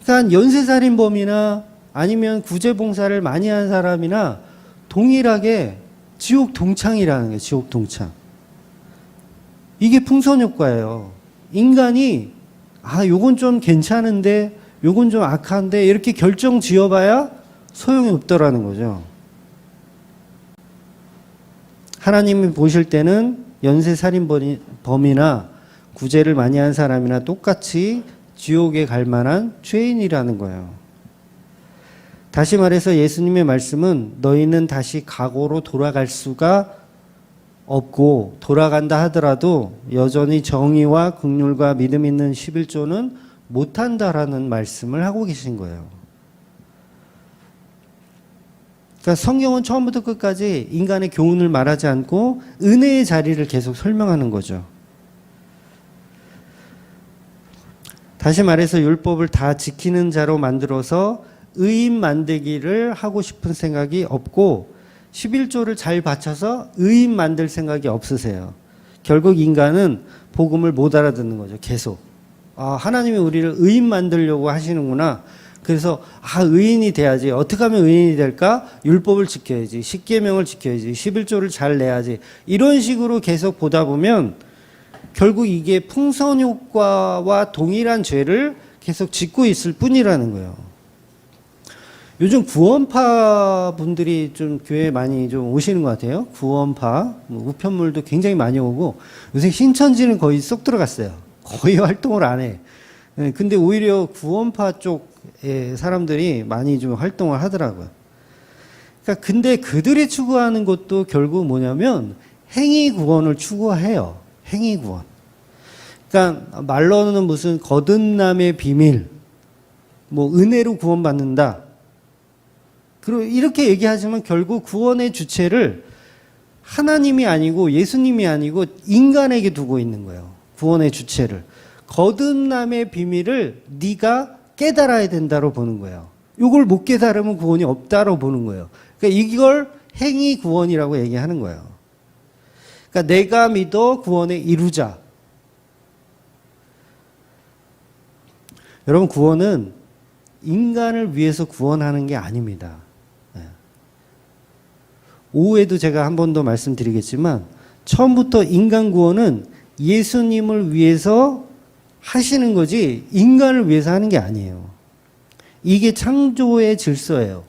그러니까 연쇄살인범이나 아니면 구제봉사를 많이 한 사람이나 동일하게 지옥 동창이라는 거예요. 지옥 동창. 이게 풍선효과예요. 인간이 요건 좀 괜찮은데 요건 좀 악한데 이렇게 결정 지어봐야 소용이 없더라는 거죠. 하나님이 보실 때는 연쇄살인범이나 구제를 많이 한 사람이나 똑같이 지옥에 갈 만한 죄인이라는 거예요. 다시 말해서 예수님의 말씀은 너희는 다시 과거로 돌아갈 수가 없고 돌아간다 하더라도 여전히 정의와 긍휼과 믿음 있는 11조는 못한다라는 말씀을 하고 계신 거예요. 그러니까 성경은 처음부터 끝까지 인간의 교훈을 말하지 않고 은혜의 자리를 계속 설명하는 거죠. 다시 말해서 율법을 다 지키는 자로 만들어서 의인 만들기를 하고 싶은 생각이 없고 11조를 잘 받쳐서 의인 만들 생각이 없으세요. 결국 인간은 복음을 못 알아듣는 거죠. 계속. 하나님이 우리를 의인 만들려고 하시는구나. 그래서 의인이 돼야지. 어떻게 하면 의인이 될까? 율법을 지켜야지. 십계명을 지켜야지. 11조를 잘 내야지. 이런 식으로 계속 보다 보면 결국 이게 풍선효과와 동일한 죄를 계속 짓고 있을 뿐이라는 거예요. 요즘 구원파 분들이 좀 교회에 많이 좀 오시는 것 같아요. 구원파, 우편물도 굉장히 많이 오고 요새 신천지는 거의 쏙 들어갔어요. 거의 활동을 안 해. 근데 오히려 구원파 쪽의 사람들이 많이 좀 활동을 하더라고요. 그러니까 근데 그들이 추구하는 것도 결국 뭐냐면 행위 구원을 추구해요. 행위 구원. 그러니까 말로는 무슨 거듭남의 비밀, 은혜로 구원받는다. 그리고 이렇게 얘기하지만 결국 구원의 주체를 하나님이 아니고 예수님이 아니고 인간에게 두고 있는 거예요. 구원의 주체를. 거듭남의 비밀을 네가 깨달아야 된다로 보는 거예요. 이걸 못 깨달으면 구원이 없다로 보는 거예요. 그러니까 이걸 행위 구원이라고 얘기하는 거예요. 그러니까 내가 믿어 구원에 이루자. 여러분, 구원은 인간을 위해서 구원하는 게 아닙니다. 오후에도 제가 한 번 더 말씀드리겠지만 처음부터 인간 구원은 예수님을 위해서 하시는 거지 인간을 위해서 하는 게 아니에요. 이게 창조의 질서예요.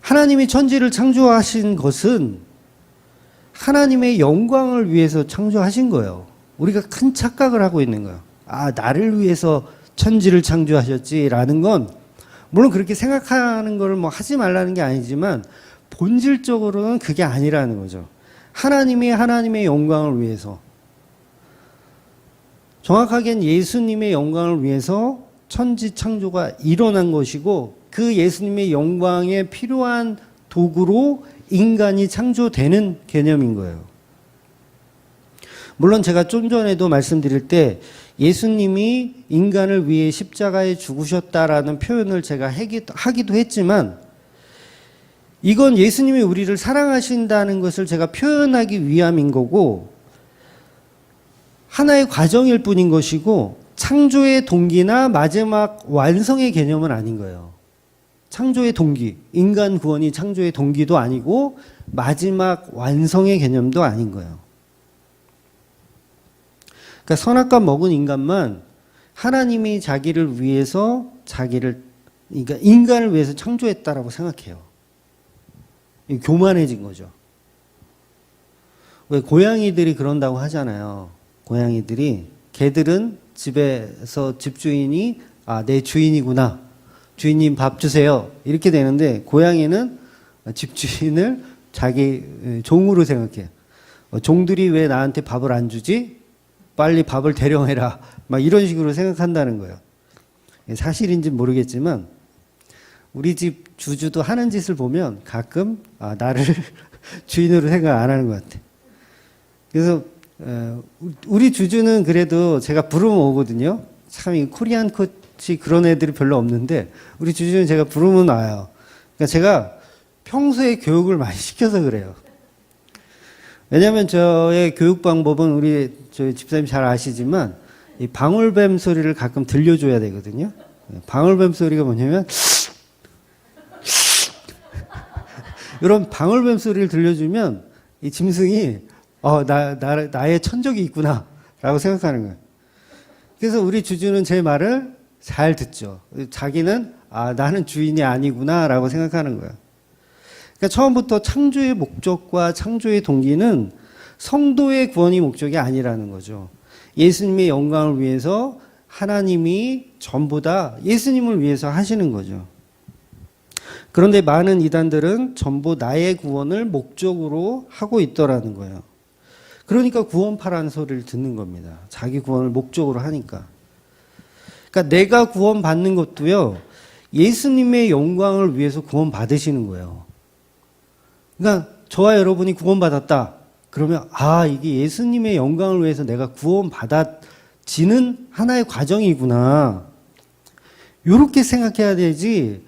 하나님이 천지를 창조하신 것은 하나님의 영광을 위해서 창조하신 거예요. 우리가 큰 착각을 하고 있는 거예요. 나를 위해서 천지를 창조하셨지라는 건 물론 그렇게 생각하는 걸 하지 말라는 게 아니지만 본질적으로는 그게 아니라는 거죠. 하나님이 하나님의 영광을 위해서, 정확하게는 예수님의 영광을 위해서 천지 창조가 일어난 것이고 그 예수님의 영광에 필요한 도구로 인간이 창조되는 개념인 거예요. 물론 제가 좀 전에도 말씀드릴 때 예수님이 인간을 위해 십자가에 죽으셨다라는 표현을 제가 하기도 했지만 이건 예수님이 우리를 사랑하신다는 것을 제가 표현하기 위함인 거고 하나의 과정일 뿐인 것이고 창조의 동기나 마지막 완성의 개념은 아닌 거예요. 창조의 동기, 인간 구원이 창조의 동기도 아니고 마지막 완성의 개념도 아닌 거예요. 그러니까 선악과 먹은 인간만 하나님이 자기를 위해서 그러니까 인간을 위해서 창조했다라고 생각해요. 교만해진 거죠. 왜 고양이들이 그런다고 하잖아요. 고양이들이 개들은 집에서 집주인이 아, 내 주인이구나. 주인님 밥 주세요. 이렇게 되는데 고양이는 집주인을 자기 종으로 생각해요. 종들이 왜 나한테 밥을 안 주지? 빨리 밥을 대령해라. 막 이런 식으로 생각한다는 거예요. 사실인지 모르겠지만 우리 집 주주도 하는 짓을 보면 가끔 나를 주인으로 생각 안 하는 것 같아. 그래서 우리 주주는 그래도 제가 부르면 오거든요. 참 이 코리안 코치 그런 애들이 별로 없는데 우리 주주는 제가 부르면 와요. 그러니까 제가 평소에 교육을 많이 시켜서 그래요. 왜냐하면 저의 교육 방법은 우리 저희 집사님 잘 아시지만 이 방울뱀 소리를 가끔 들려줘야 되거든요. 방울뱀 소리가 뭐냐면 이런 방울뱀 소리를 들려주면 이 짐승이 나의 천적이 있구나 라고 생각하는 거예요. 그래서 우리 주주는 제 말을 잘 듣죠. 자기는 나는 주인이 아니구나 라고 생각하는 거예요. 그러니까 처음부터 창조의 목적과 창조의 동기는 성도의 구원이 목적이 아니라는 거죠. 예수님의 영광을 위해서 하나님이 전부 다 예수님을 위해서 하시는 거죠. 그런데 많은 이단들은 전부 나의 구원을 목적으로 하고 있더라는 거예요. 그러니까 구원파라는 소리를 듣는 겁니다. 자기 구원을 목적으로 하니까. 그러니까 내가 구원받는 것도요, 예수님의 영광을 위해서 구원받으시는 거예요. 그러니까 저와 여러분이 구원받았다. 그러면 이게 예수님의 영광을 위해서 내가 구원받아지는 하나의 과정이구나. 이렇게 생각해야 되지.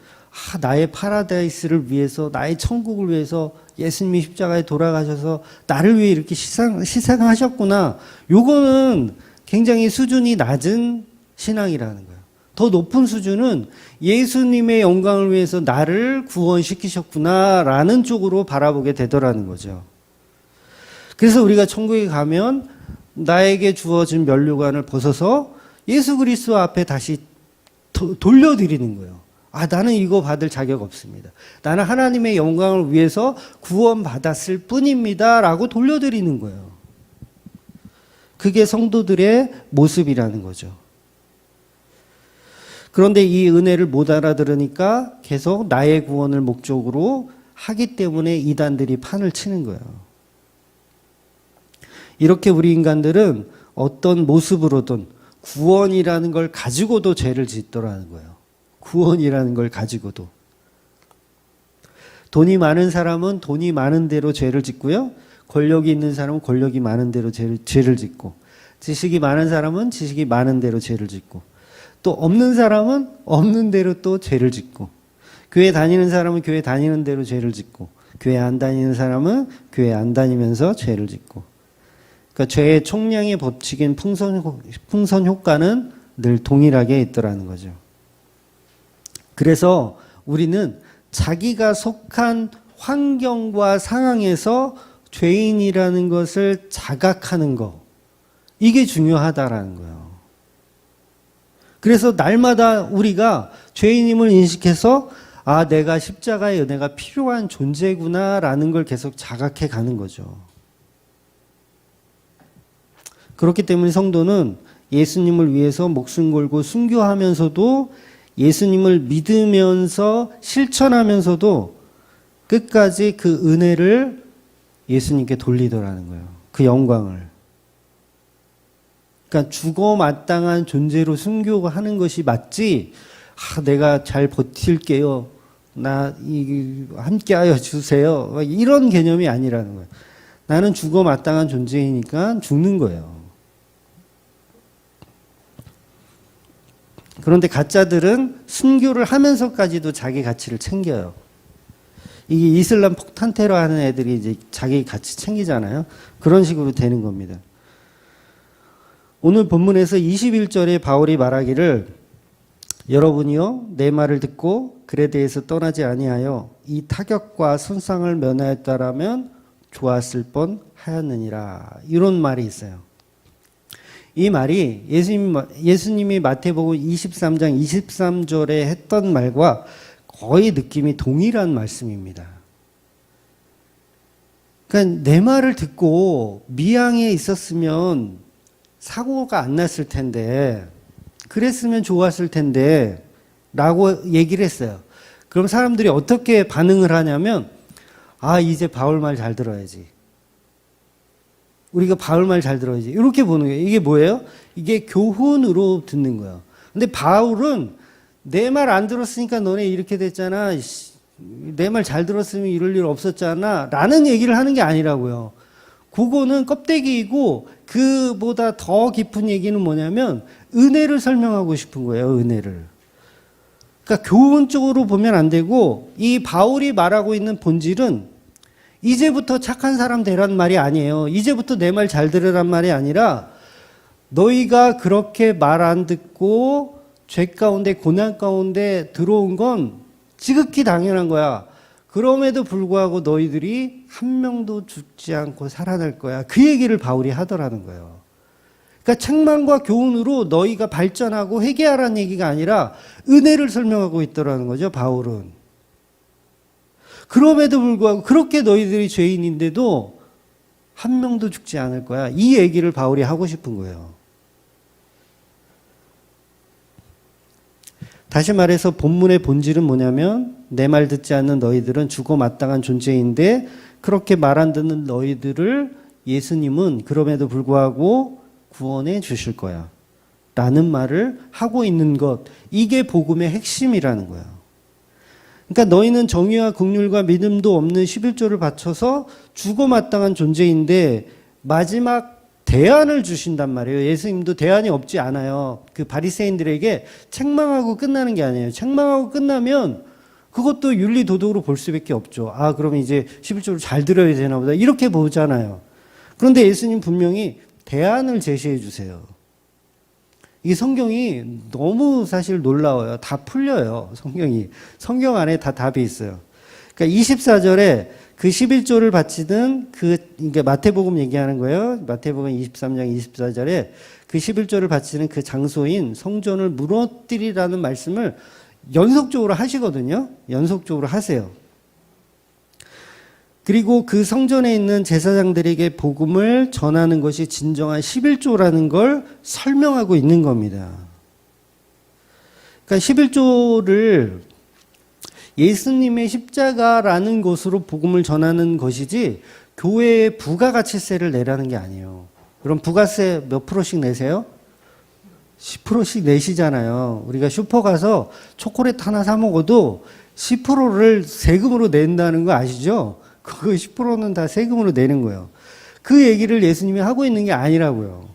나의 파라다이스를 위해서, 나의 천국을 위해서 예수님이 십자가에 돌아가셔서 나를 위해 이렇게 희생하셨구나. 요거는 굉장히 수준이 낮은 신앙이라는 거예요. 더 높은 수준은 예수님의 영광을 위해서 나를 구원시키셨구나라는 쪽으로 바라보게 되더라는 거죠. 그래서 우리가 천국에 가면 나에게 주어진 면류관을 벗어서 예수 그리스도 앞에 다시 돌려드리는 거예요. 나는 이거 받을 자격 없습니다. 나는 하나님의 영광을 위해서 구원받았을 뿐입니다. 라고 돌려드리는 거예요. 그게 성도들의 모습이라는 거죠. 그런데 이 은혜를 못 알아들으니까 계속 나의 구원을 목적으로 하기 때문에 이단들이 판을 치는 거예요. 이렇게 우리 인간들은 어떤 모습으로든 구원이라는 걸 가지고도 죄를 짓더라는 거예요. 구원이라는 걸 가지고도. 돈이 많은 사람은 돈이 많은 대로 죄를 짓고요. 권력이 있는 사람은 권력이 많은 대로 죄를 짓고, 지식이 많은 사람은 지식이 많은 대로 죄를 짓고, 또 없는 사람은 없는 대로 또 죄를 짓고, 교회 다니는 사람은 교회 다니는 대로 죄를 짓고, 교회 안 다니는 사람은 교회 안 다니면서 죄를 짓고. 그러니까 죄의 총량의 법칙인 풍선 효과는 늘 동일하게 있더라는 거죠. 그래서 우리는 자기가 속한 환경과 상황에서 죄인이라는 것을 자각하는 거, 이게 중요하다라는 거예요. 그래서 날마다 우리가 죄인임을 인식해서 내가 십자가의 은혜가 필요한 존재구나라는 걸 계속 자각해 가는 거죠. 그렇기 때문에 성도는 예수님을 위해서 목숨 걸고 순교하면서도 예수님을 믿으면서 실천하면서도 끝까지 그 은혜를 예수님께 돌리더라는 거예요. 그 영광을. 그러니까 죽어 마땅한 존재로 순교하는 것이 맞지, 내가 잘 버틸게요. 함께하여 주세요. 이런 개념이 아니라는 거예요. 나는 죽어 마땅한 존재이니까 죽는 거예요. 그런데 가짜들은 순교를 하면서까지도 자기 가치를 챙겨요. 이게 이슬람 폭탄 테러 하는 애들이 이제 자기 가치 챙기잖아요. 그런 식으로 되는 겁니다. 오늘 본문에서 21절에 바울이 말하기를, 여러분이요 내 말을 듣고 글에 대해서 떠나지 아니하여 이 타격과 손상을 면하였다라면 좋았을 뻔 하였느니라, 이런 말이 있어요. 이 말이 예수님이 마태복음 23장 23절에 했던 말과 거의 느낌이 동일한 말씀입니다. 그러니까 내 말을 듣고 미양에 있었으면 사고가 안 났을 텐데, 그랬으면 좋았을 텐데 라고 얘기를 했어요. 그럼 사람들이 어떻게 반응을 하냐면 아 이제 바울 말 잘 들어야지. 우리가 바울 말 잘 들어야지. 이렇게 보는 거예요. 이게 뭐예요? 이게 교훈으로 듣는 거예요. 근데 바울은 내 말 안 들었으니까 너네 이렇게 됐잖아. 내 말 잘 들었으면 이럴 일 없었잖아. 라는 얘기를 하는 게 아니라고요. 그거는 껍데기이고 그보다 더 깊은 얘기는 뭐냐면 은혜를 설명하고 싶은 거예요. 은혜를. 그러니까 교훈적으로 보면 안 되고 이 바울이 말하고 있는 본질은 이제부터 착한 사람 되란 말이 아니에요. 이제부터 내 말 잘 들으란 말이 아니라 너희가 그렇게 말 안 듣고 죄 가운데 고난 가운데 들어온 건 지극히 당연한 거야. 그럼에도 불구하고 너희들이 한 명도 죽지 않고 살아날 거야. 그 얘기를 바울이 하더라는 거예요. 그러니까 책망과 교훈으로 너희가 발전하고 회개하라는 얘기가 아니라 은혜를 설명하고 있더라는 거죠. 바울은. 그럼에도 불구하고 그렇게 너희들이 죄인인데도 한 명도 죽지 않을 거야. 이 얘기를 바울이 하고 싶은 거예요. 다시 말해서 본문의 본질은 뭐냐면 내 말 듣지 않는 너희들은 죽어 마땅한 존재인데 그렇게 말 안 듣는 너희들을 예수님은 그럼에도 불구하고 구원해 주실 거야. 라는 말을 하고 있는 것. 이게 복음의 핵심이라는 거예요. 그러니까 너희는 정의와 긍휼과 믿음도 없는 11조를 바쳐서 죽어 마땅한 존재인데 마지막 대안을 주신단 말이에요. 예수님도 대안이 없지 않아요. 그 바리새인들에게 책망하고 끝나는 게 아니에요. 책망하고 끝나면 그것도 윤리 도덕으로 볼 수밖에 없죠. 아, 그러면 이제 11조를 잘 들어야 되나 보다. 이렇게 보잖아요. 그런데 예수님 분명히 대안을 제시해 주세요. 이 성경이 너무 사실 놀라워요. 다 풀려요. 성경이. 성경 안에 다 답이 있어요. 그러니까 24절에 그 11조를 바치는 이게 마태복음 얘기하는 거예요. 마태복음 23장 24절에 그 11조를 바치는 그 장소인 성전을 무너뜨리라는 말씀을 연속적으로 하시거든요. 연속적으로 하세요. 그리고 그 성전에 있는 제사장들에게 복음을 전하는 것이 진정한 11조라는 걸 설명하고 있는 겁니다. 그러니까 11조를 예수님의 십자가라는 것으로 복음을 전하는 것이지 교회에 부가가치세를 내라는 게 아니에요. 그럼 부가세 몇 프로씩 내세요? 10%씩 내시잖아요. 우리가 슈퍼 가서 초콜릿 하나 사 먹어도 10%를 세금으로 낸다는 거 아시죠? 그거 10%는 다 세금으로 내는 거예요. 그 얘기를 예수님이 하고 있는 게 아니라고요.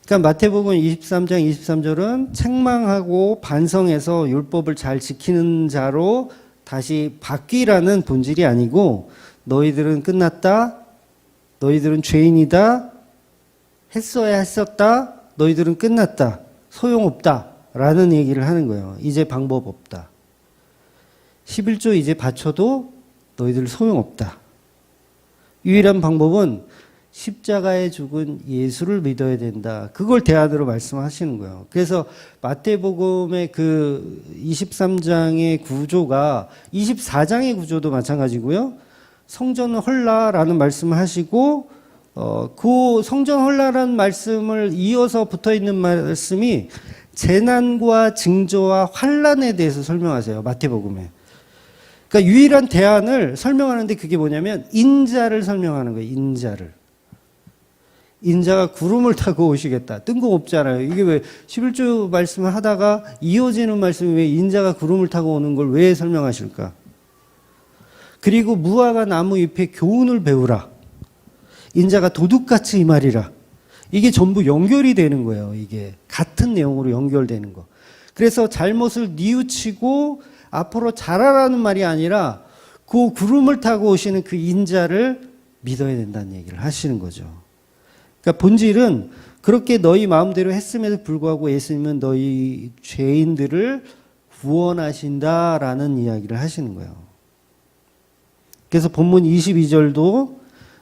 그러니까 마태복음 23장 23절은 책망하고 반성해서 율법을 잘 지키는 자로 다시 바뀌라는 본질이 아니고 너희들은 끝났다. 너희들은 죄인이다. 했어야 했었다. 너희들은 끝났다. 소용없다. 라는 얘기를 하는 거예요. 이제 방법 없다. 11조 이제 바쳐도 너희들 소용없다. 유일한 방법은 십자가에 죽은 예수를 믿어야 된다. 그걸 대안으로 말씀하시는 거예요. 그래서 마태복음의 그 23장의 구조가 24장의 구조도 마찬가지고요. 성전 헐라라는 말씀을 하시고 그 성전 헐라라는 말씀을 이어서 붙어 있는 말씀이 재난과 징조와 환난에 대해서 설명하세요. 마태복음에. 그러니까 유일한 대안을 설명하는데 그게 뭐냐면 인자를 설명하는 거예요. 인자를. 인자가 구름을 타고 오시겠다. 뜬금없잖아요. 이게 왜 11조 말씀을 하다가 이어지는 말씀이 왜 인자가 구름을 타고 오는 걸 왜 설명하실까? 그리고 무화과 나무 잎에 교훈을 배우라. 인자가 도둑같이 임하리라. 이게 전부 연결이 되는 거예요. 이게 같은 내용으로 연결되는 거. 그래서 잘못을 뉘우치고 앞으로 잘하라는 말이 아니라 그 구름을 타고 오시는 그 인자를 믿어야 된다는 얘기를 하시는 거죠. 그러니까 본질은 그렇게 너희 마음대로 했음에도 불구하고 예수님은 너희 죄인들을 구원하신다라는 이야기를 하시는 거예요. 그래서 본문 22절도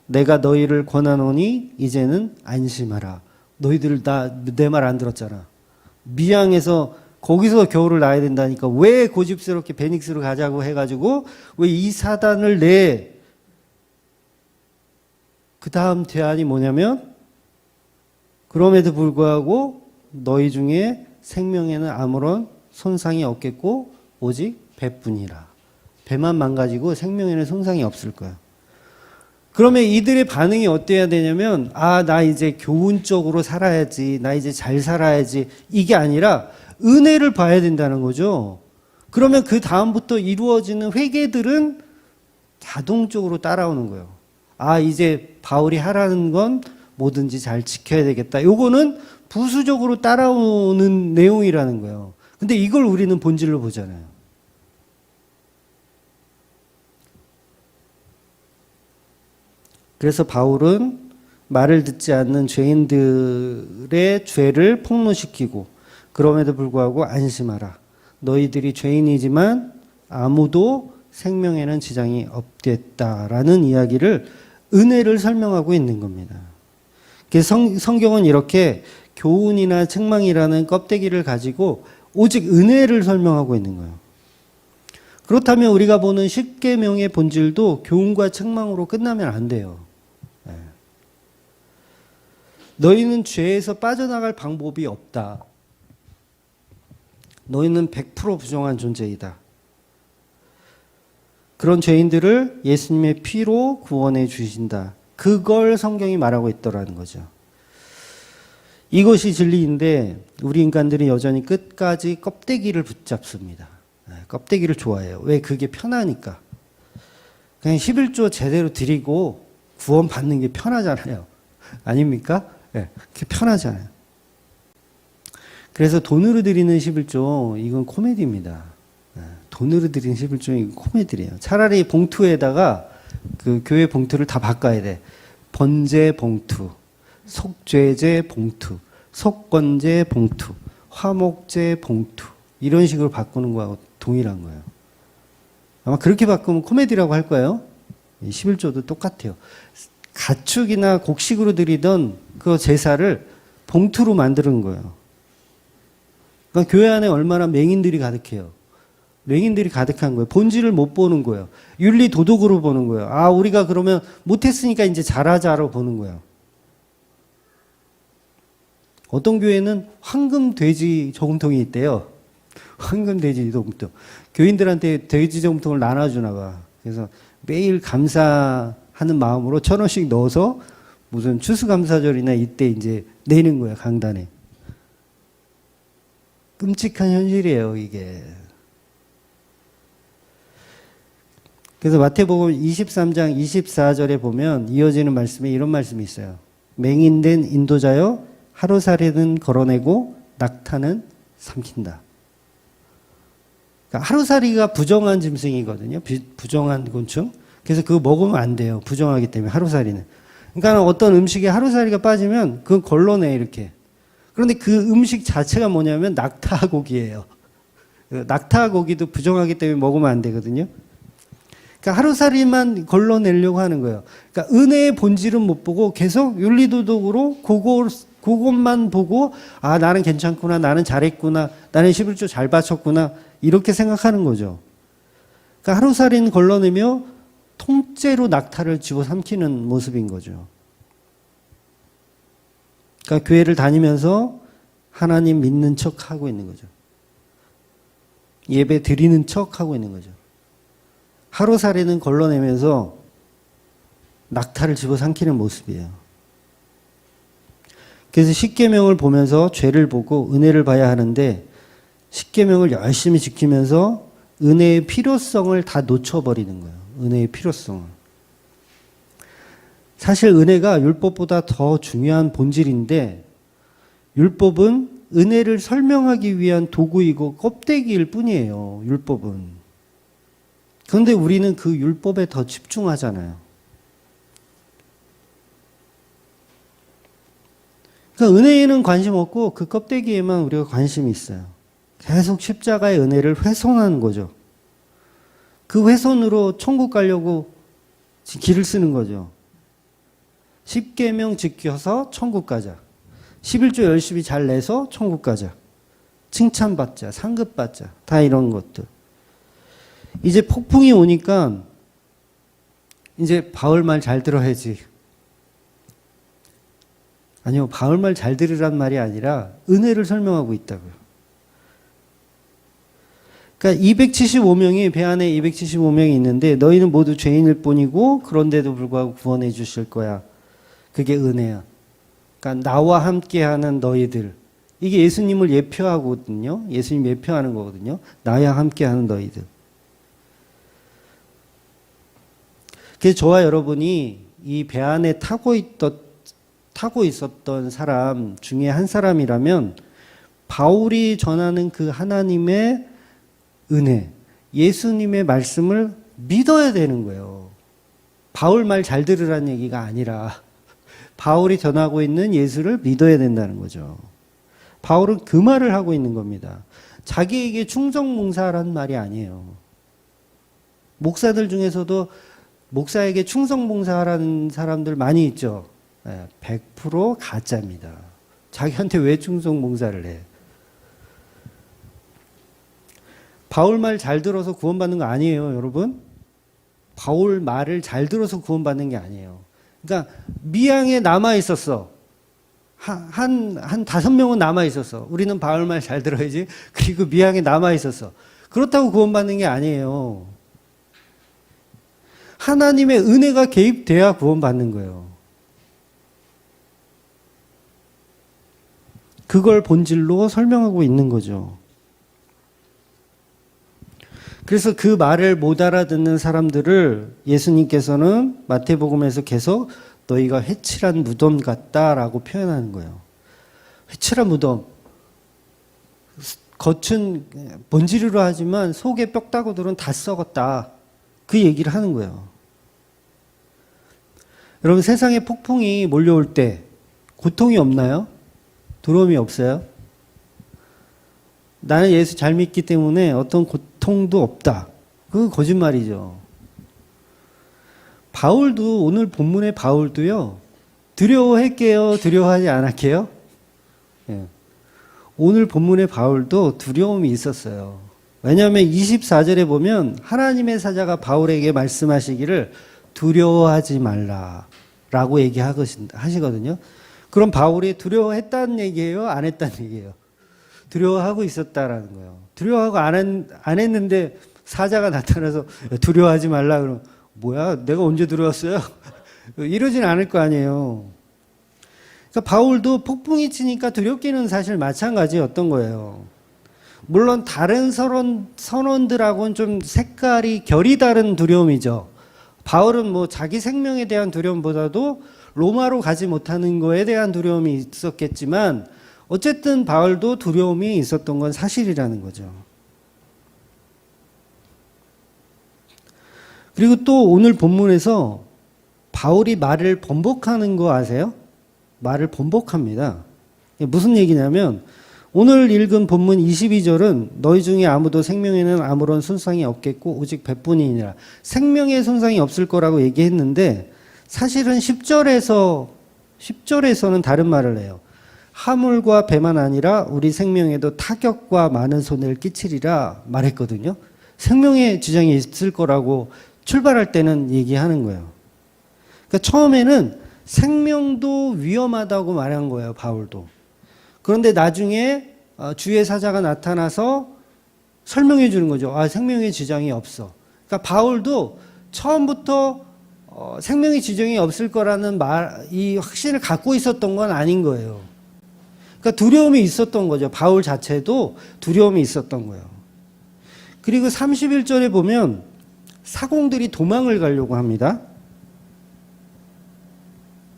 내가 너희를 권하노니 이제는 안심하라. 너희들 다 내 말 안 들었잖아. 미양에서 거기서 겨울을 나야 된다니까 왜 고집스럽게 베닉스로 가자고 해가지고 왜 이 사단을 내? 그 다음 대안이 뭐냐면 그럼에도 불구하고 너희 중에 생명에는 아무런 손상이 없겠고 오직 배뿐이라. 배만 망가지고 생명에는 손상이 없을 거야. 그러면 이들의 반응이 어때야 되냐면, 나 이제 교훈적으로 살아야지, 나 이제 잘 살아야지, 이게 아니라 은혜를 봐야 된다는 거죠. 그러면 그 다음부터 이루어지는 회개들은 자동적으로 따라오는 거예요. 이제 바울이 하라는 건 뭐든지 잘 지켜야 되겠다. 요거는 부수적으로 따라오는 내용이라는 거예요. 근데 이걸 우리는 본질로 보잖아요. 그래서 바울은 말을 듣지 않는 죄인들의 죄를 폭로시키고 그럼에도 불구하고 안심하라. 너희들이 죄인이지만 아무도 생명에는 지장이 없겠다라는 이야기를 은혜를 설명하고 있는 겁니다. 그래서 성경은 이렇게 교훈이나 책망이라는 껍데기를 가지고 오직 은혜를 설명하고 있는 거예요. 그렇다면 우리가 보는 십계명의 본질도 교훈과 책망으로 끝나면 안 돼요. 너희는 죄에서 빠져나갈 방법이 없다. 너희는 100% 부정한 존재이다. 그런 죄인들을 예수님의 피로 구원해 주신다. 그걸 성경이 말하고 있더라는 거죠. 이것이 진리인데 우리 인간들은 여전히 끝까지 껍데기를 붙잡습니다. 껍데기를 좋아해요. 왜? 그게 편하니까. 그냥 11조 제대로 드리고 구원 받는 게 편하잖아요. 아닙니까? 네, 그게 편하잖아요. 그래서 돈으로 드리는 11조, 이건 코미디입니다. 돈으로 드리는 11조, 이건 코미디예요. 차라리 봉투에다가 그 교회 봉투를 다 바꿔야 돼. 번제 봉투, 속죄제 봉투, 속건제 봉투, 화목제 봉투, 이런 식으로 바꾸는 거하고 동일한 거예요. 아마 그렇게 바꾸면 코미디라고 할 거예요. 11조도 똑같아요. 가축이나 곡식으로 드리던 그 제사를 봉투로 만드는 거예요. 그러니까 교회 안에 얼마나 맹인들이 가득해요. 맹인들이 가득한 거예요. 본질을 못 보는 거예요. 윤리 도덕으로 보는 거예요. 우리가 그러면 못했으니까 이제 잘하자로 보는 거예요. 어떤 교회는 황금 돼지 저금통이 있대요. 황금 돼지 저금통. 교인들한테 돼지 저금통을 나눠주나 봐. 그래서 매일 감사하는 마음으로 1,000원씩 넣어서 무슨 추수감사절이나 이때 이제 내는 거예요, 강단에. 끔찍한 현실이에요, 이게. 그래서 마태복음 23장 24절에 보면 이어지는 말씀에 이런 말씀이 있어요. 맹인된 인도자여 하루살이는 걸어내고 낙타는 삼킨다. 그러니까 하루살이가 부정한 짐승이거든요. 부정한 곤충. 그래서 그거 먹으면 안 돼요. 부정하기 때문에 하루살이는. 그러니까 어떤 음식에 하루살이가 빠지면 그건 걸러내 이렇게. 그런데 그 음식 자체가 뭐냐면 낙타고기예요. 낙타고기도 부정하기 때문에 먹으면 안 되거든요. 그러니까 하루살이만 걸러내려고 하는 거예요. 그러니까 은혜의 본질은 못 보고 계속 윤리도덕으로 그것만 보고 나는 괜찮구나, 나는 잘했구나, 나는 11조 잘 바쳤구나 이렇게 생각하는 거죠. 그러니까 하루살이는 걸러내며 통째로 낙타를 집어삼키는 모습인 거죠. 그러니까 교회를 다니면서 하나님 믿는 척 하고 있는 거죠. 예배 드리는 척 하고 있는 거죠. 하루살이는 걸러내면서 낙타를 집어삼키는 모습이에요. 그래서 십계명을 보면서 죄를 보고 은혜를 봐야 하는데 십계명을 열심히 지키면서 은혜의 필요성을 다 놓쳐버리는 거예요. 은혜의 필요성을. 사실 은혜가 율법보다 더 중요한 본질인데 율법은 은혜를 설명하기 위한 도구이고 껍데기일 뿐이에요. 율법은. 그런데 우리는 그 율법에 더 집중하잖아요. 그러니까 은혜에는 관심 없고 그 껍데기에만 우리가 관심이 있어요. 계속 십자가의 은혜를 훼손하는 거죠. 그 훼손으로 천국 가려고 길을 쓰는 거죠. 십계명 지켜서 천국 가자. 11조 열심히 잘 내서 천국 가자. 칭찬받자, 상급받자. 다 이런 것들. 이제 폭풍이 오니까 이제 바울 말 잘 들어야지. 아니요, 바울 말 잘 들으란 말이 아니라 은혜를 설명하고 있다고요. 그러니까 275명이 배 안에 275명이 있는데 너희는 모두 죄인일 뿐이고 그런데도 불구하고 구원해 주실 거야. 그게 은혜야. 그러니까 나와 함께하는 너희들. 이게 예수님을 예표하거든요. 예수님 예표하는 거거든요. 나와 함께하는 너희들. 그래서 저와 여러분이 이 배 안에 타고 있었던 사람 중에 한 사람이라면 바울이 전하는 그 하나님의 은혜, 예수님의 말씀을 믿어야 되는 거예요. 바울 말 잘 들으라는 얘기가 아니라 바울이 전하고 있는 예수를 믿어야 된다는 거죠. 바울은 그 말을 하고 있는 겁니다. 자기에게 충성봉사라는 말이 아니에요. 목사들 중에서도 목사에게 충성봉사하라는 사람들 많이 있죠. 100% 가짜입니다. 자기한테 왜 충성봉사를 해? 바울 말 잘 들어서 구원받는 거 아니에요, 여러분. 바울 말을 잘 들어서 구원받는 게 아니에요. 그러니까 미양에 남아 있었어. 한 5명은 남아 있었어. 우리는 바울 말 잘 들어야지. 그리고 미양에 남아 있었어. 그렇다고 구원받는 게 아니에요. 하나님의 은혜가 개입돼야 구원받는 거예요. 그걸 본질로 설명하고 있는 거죠. 그래서 그 말을 못 알아듣는 사람들을 예수님께서는 마태복음에서 계속 너희가 회칠한 무덤 같다라고 표현하는 거예요. 회칠한 무덤. 겉은 번지르르 하지만 속에 뼈다구들은 다 썩었다. 그 얘기를 하는 거예요. 여러분, 세상에 폭풍이 몰려올 때 고통이 없나요? 두려움이 없어요? 나는 예수 잘 믿기 때문에 어떤 고통도 없다. 그건 거짓말이죠. 바울도, 오늘 본문의 바울도요, 두려워할게요? 두려워하지 않을게요? 예. 오늘 본문의 바울도 두려움이 있었어요. 왜냐하면 24절에 보면 하나님의 사자가 바울에게 말씀하시기를 두려워하지 말라라고 하시거든요. 그럼 바울이 두려워했다는 얘기예요? 안 했다는 얘기예요? 두려워하고 있었다라는 거예요. 두려워하고 안 했는데 사자가 나타나서 두려워하지 말라 그러면 뭐야? 내가 언제 두려웠어요? 이러진 않을 거 아니에요. 그러니까 바울도 폭풍이 치니까 두렵기는 사실 마찬가지였던 거예요. 물론 다른 선원들하고는 좀 색깔이 결이 다른 두려움이죠. 바울은 뭐 자기 생명에 대한 두려움보다도 로마로 가지 못하는 거에 대한 두려움이 있었겠지만 어쨌든 바울도 두려움이 있었던 건 사실이라는 거죠. 그리고 또 오늘 본문에서 바울이 말을 번복하는 거 아세요? 말을 번복합니다. 무슨 얘기냐면 오늘 읽은 본문 22절은 너희 중에 아무도 생명에는 아무런 손상이 없겠고 오직 배뿐이니라. 생명의 손상이 없을 거라고 얘기했는데 사실은 10절에서는 다른 말을 해요. 하물과 배만 아니라 우리 생명에도 타격과 많은 손해를 끼치리라 말했거든요. 생명에 지장이 있을 거라고 출발할 때는 얘기하는 거예요. 그러니까 처음에는 생명도 위험하다고 말한 거예요, 바울도. 그런데 나중에 주의 사자가 나타나서 설명해 주는 거죠. 아, 생명에 지장이 없어. 그러니까 바울도 처음부터 생명에 지장이 없을 거라는 이 확신을 갖고 있었던 건 아닌 거예요. 그러니까 두려움이 있었던 거죠. 바울 자체도 두려움이 있었던 거예요. 그리고 31절에 보면 사공들이 도망을 가려고 합니다.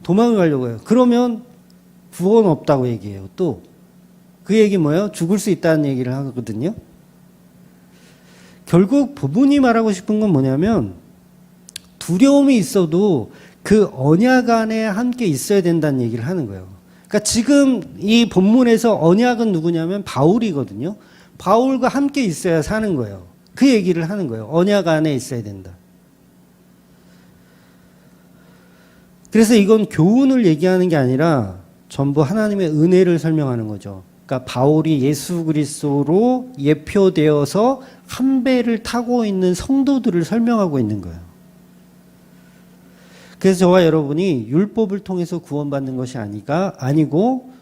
도망을 가려고 해요. 그러면 구원 없다고 얘기해요. 또 그 얘기 뭐예요? 죽을 수 있다는 얘기를 하거든요. 결국 부분이 말하고 싶은 건 뭐냐면 두려움이 있어도 그 언약 안에 함께 있어야 된다는 얘기를 하는 거예요. 그러니까 지금 이 본문에서 언약은 누구냐면 바울이거든요. 바울과 함께 있어야 사는 거예요. 그 얘기를 하는 거예요. 언약 안에 있어야 된다. 그래서 이건 교훈을 얘기하는 게 아니라 전부 하나님의 은혜를 설명하는 거죠. 그러니까 바울이 예수 그리스도로 예표되어서 한 배를 타고 있는 성도들을 설명하고 있는 거예요. 그래서 저와 여러분이 율법을 통해서 구원받는 것이 아니고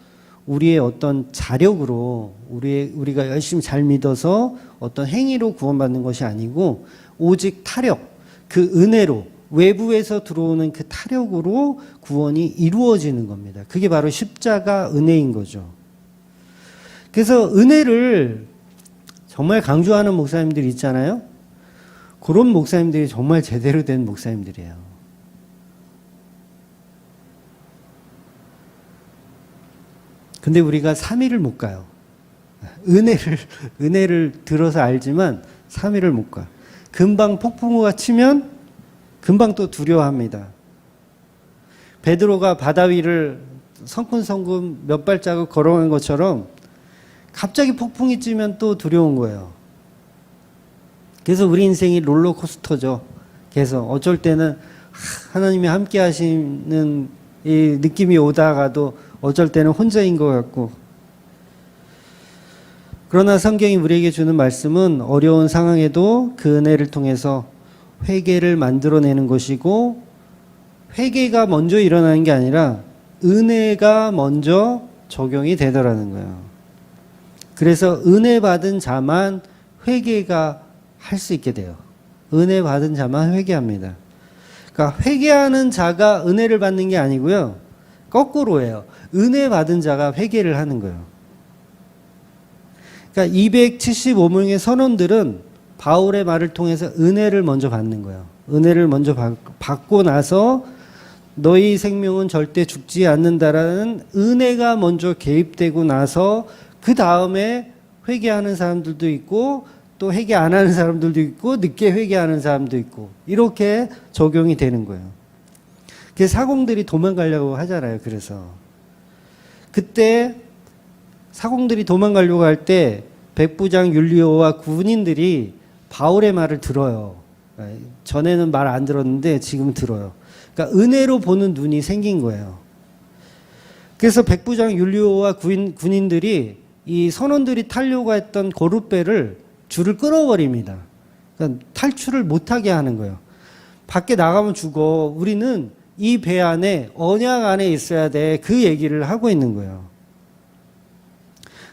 우리의 어떤 자력으로 우리가 열심히 잘 믿어서 어떤 행위로 구원받는 것이 아니고 오직 타력, 그 은혜로 외부에서 들어오는 그 타력으로 구원이 이루어지는 겁니다. 그게 바로 십자가 은혜인 거죠. 그래서 은혜를 정말 강조하는 목사님들이 있잖아요. 그런 목사님들이 정말 제대로 된 목사님들이에요. 근데 우리가 3일을 못 가요. 은혜를 들어서 알지만 3일을 못 가. 금방 폭풍우가 치면 금방 또 두려워합니다. 베드로가 바다 위를 성큼성큼 몇 발자국 걸어간 것처럼 갑자기 폭풍이 찌면 또 두려운 거예요. 그래서 우리 인생이 롤러코스터죠. 그래서 어쩔 때는 하나님이 함께 하시는 이 느낌이 오다가도 어쩔 때는 혼자인 것 같고. 그러나 성경이 우리에게 주는 말씀은 어려운 상황에도 그 은혜를 통해서 회개를 만들어내는 것이고, 회개가 먼저 일어나는 게 아니라 은혜가 먼저 적용이 되더라는 거예요. 그래서 은혜 받은 자만 회개가 할 수 있게 돼요. 은혜 받은 자만 회개합니다. 그러니까 회개하는 자가 은혜를 받는 게 아니고요. 거꾸로예요. 은혜 받은 자가 회개를 하는 거예요. 그러니까 275명의 선원들은 바울의 말을 통해서 은혜를 먼저 받는 거예요. 은혜를 먼저 받고 나서 너희 생명은 절대 죽지 않는다라는 은혜가 먼저 개입되고 나서 그 다음에 회개하는 사람들도 있고 또 회개 안 하는 사람들도 있고 늦게 회개하는 사람도 있고 이렇게 적용이 되는 거예요. 그래서 사공들이 도망가려고 하잖아요. 그래서 그때 사공들이 도망가려고 할 때 백부장 율리오와 군인들이 바울의 말을 들어요. 전에는 말 안 들었는데 지금 들어요. 그러니까 은혜로 보는 눈이 생긴 거예요. 그래서 백부장 율리오와 군인들이 이 선원들이 타려고 했던 고룻배를 줄을 끊어버립니다. 그러니까 탈출을 못하게 하는 거예요. 밖에 나가면 죽어. 우리는 이 배 안에 언약 안에 있어야 돼. 그 얘기를 하고 있는 거예요.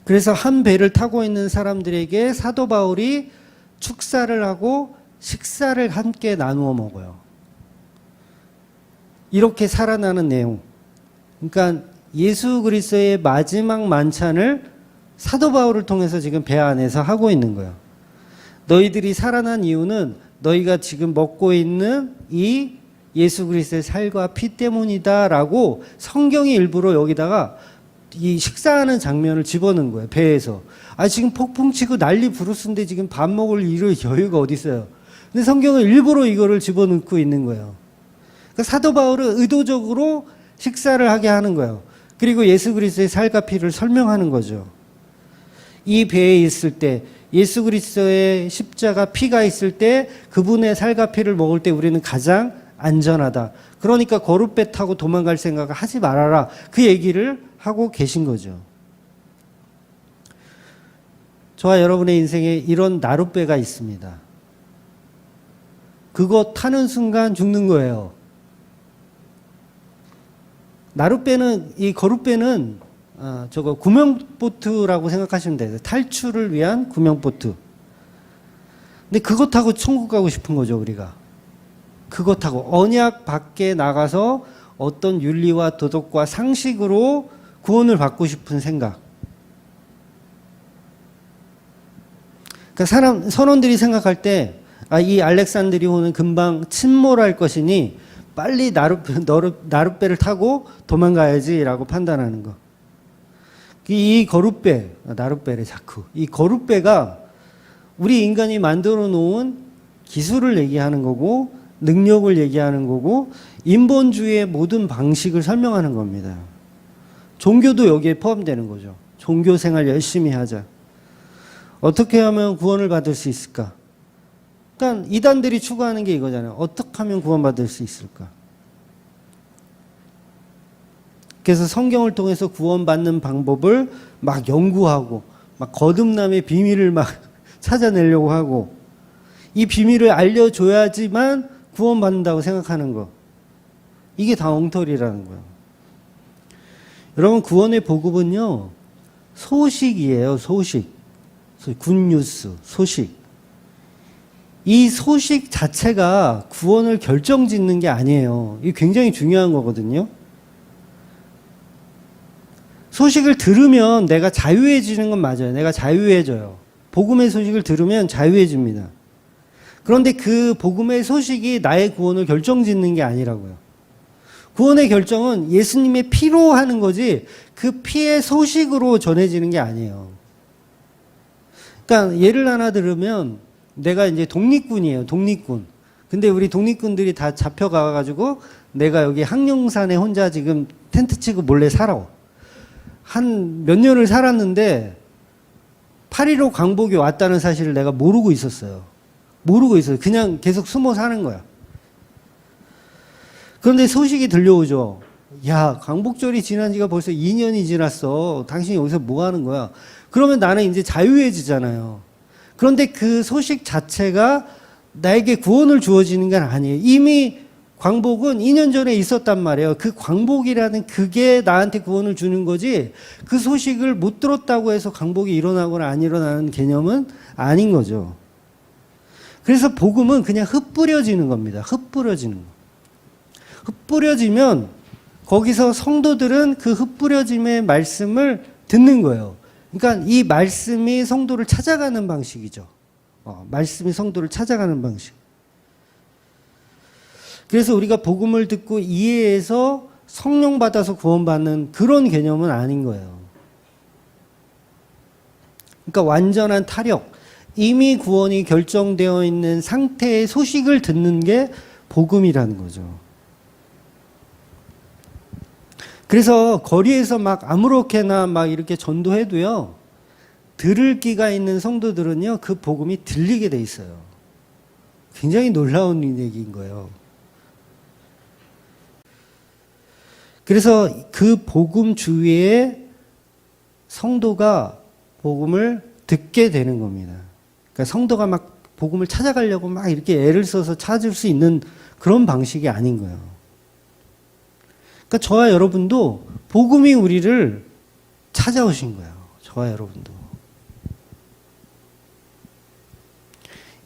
그래서 한 배를 타고 있는 사람들에게 사도 바울이 축사를 하고 식사를 함께 나누어 먹어요. 이렇게 살아나는 내용. 그러니까 예수 그리스도의 마지막 만찬을 사도 바울을 통해서 지금 배 안에서 하고 있는 거예요. 너희들이 살아난 이유는 너희가 지금 먹고 있는 이 예수 그리스도의 살과 피 때문이다라고 성경이 일부러 여기다가 이 식사하는 장면을 집어넣은 거예요. 배에서. 지금 폭풍 치고 난리 부르스인데 지금 밥 먹을 여유가 어디 있어요. 근데 성경은 일부러 이거를 집어넣고 있는 거예요. 그러니까 사도 바울은 의도적으로 식사를 하게 하는 거예요. 그리고 예수 그리스도의 살과 피를 설명하는 거죠. 이 배에 있을 때 예수 그리스도의 십자가 피가 있을 때 그분의 살과 피를 먹을 때 우리는 가장 안전하다. 그러니까 거룻배 타고 도망갈 생각을 하지 말아라. 그 얘기를 하고 계신 거죠. 저와 여러분의 인생에 이런 나룻배가 있습니다. 그거 타는 순간 죽는 거예요. 나룻배는, 이 거룻배는 저거 구명보트라고 생각하시면 돼요. 탈출을 위한 구명보트. 근데 그거 타고 천국 가고 싶은 거죠, 우리가. 그거 타고 언약 밖에 나가서 어떤 윤리와 도덕과 상식으로 구원을 받고 싶은 생각. 그러니까 선원들이 생각할 때 이 알렉산드리오는 금방 침몰할 것이니 빨리 나룻배를 타고 도망가야지라고 판단하는 거. 이 거룻배, 나룻배래 자꾸. 이 거룻배가 우리 인간이 만들어 놓은 기술을 얘기하는 거고 능력을 얘기하는 거고 인본주의의 모든 방식을 설명하는 겁니다. 종교도 여기에 포함되는 거죠. 종교 생활 열심히 하자. 어떻게 하면 구원을 받을 수 있을까? 그러니까 이단들이 추구하는 게 이거잖아요. 어떻게 하면 구원받을 수 있을까? 그래서 성경을 통해서 구원받는 방법을 막 연구하고 막 거듭남의 비밀을 막 찾아내려고 하고 이 비밀을 알려줘야지만 구원받는다고 생각하는 거. 이게 다 엉터리라는 거예요. 여러분, 구원의 복음은요, 소식이에요, 소식. 굿뉴스, 소식. 이 소식 자체가 구원을 결정짓는 게 아니에요. 이게 굉장히 중요한 거거든요. 소식을 들으면 내가 자유해지는 건 맞아요. 내가 자유해져요. 복음의 소식을 들으면 자유해집니다. 그런데 그 복음의 소식이 나의 구원을 결정짓는 게 아니라고요. 구원의 결정은 예수님의 피로 하는 거지 그 피의 소식으로 전해지는 게 아니에요. 그러니까 예를 하나 들으면 내가 이제 독립군이에요. 독립군. 근데 우리 독립군들이 다 잡혀가가지고 내가 여기 항룡산에 혼자 지금 텐트 치고 몰래 살아. 한 몇 년을 살았는데 8.15 광복이 왔다는 사실을 내가 모르고 있었어요. 모르고 있어요. 그냥 계속 숨어 사는 거야. 그런데 소식이 들려오죠. 야, 광복절이 지난 지가 벌써 2년이 지났어. 당신이 여기서 뭐 하는 거야? 그러면 나는 이제 자유해지잖아요. 그런데 그 소식 자체가 나에게 구원을 주어지는 건 아니에요. 이미 광복은 2년 전에 있었단 말이에요. 그 광복이라는 그게 나한테 구원을 주는 거지 그 소식을 못 들었다고 해서 광복이 일어나거나 안 일어나는 개념은 아닌 거죠. 그래서 복음은 그냥 흩뿌려지는 겁니다. 흩뿌려지는 거. 흩뿌려지면 거기서 성도들은 그 흩뿌려짐의 말씀을 듣는 거예요. 그러니까 이 말씀이 성도를 찾아가는 방식이죠. 말씀이 성도를 찾아가는 방식. 그래서 우리가 복음을 듣고 이해해서 성령 받아서 구원받는 그런 개념은 아닌 거예요. 그러니까 완전한 타력, 이미 구원이 결정되어 있는 상태의 소식을 듣는 게 복음이라는 거죠. 그래서 거리에서 막 아무렇게나 막 이렇게 전도해도요, 들을 귀가 있는 성도들은요, 그 복음이 들리게 돼 있어요. 굉장히 놀라운 얘기인 거예요. 그래서 그 복음 주위에 성도가 복음을 듣게 되는 겁니다. 그러니까 성도가 막 복음을 찾아가려고 막 이렇게 애를 써서 찾을 수 있는 그런 방식이 아닌 거예요. 그러니까 저와 여러분도 복음이 우리를 찾아오신 거예요. 저와 여러분도.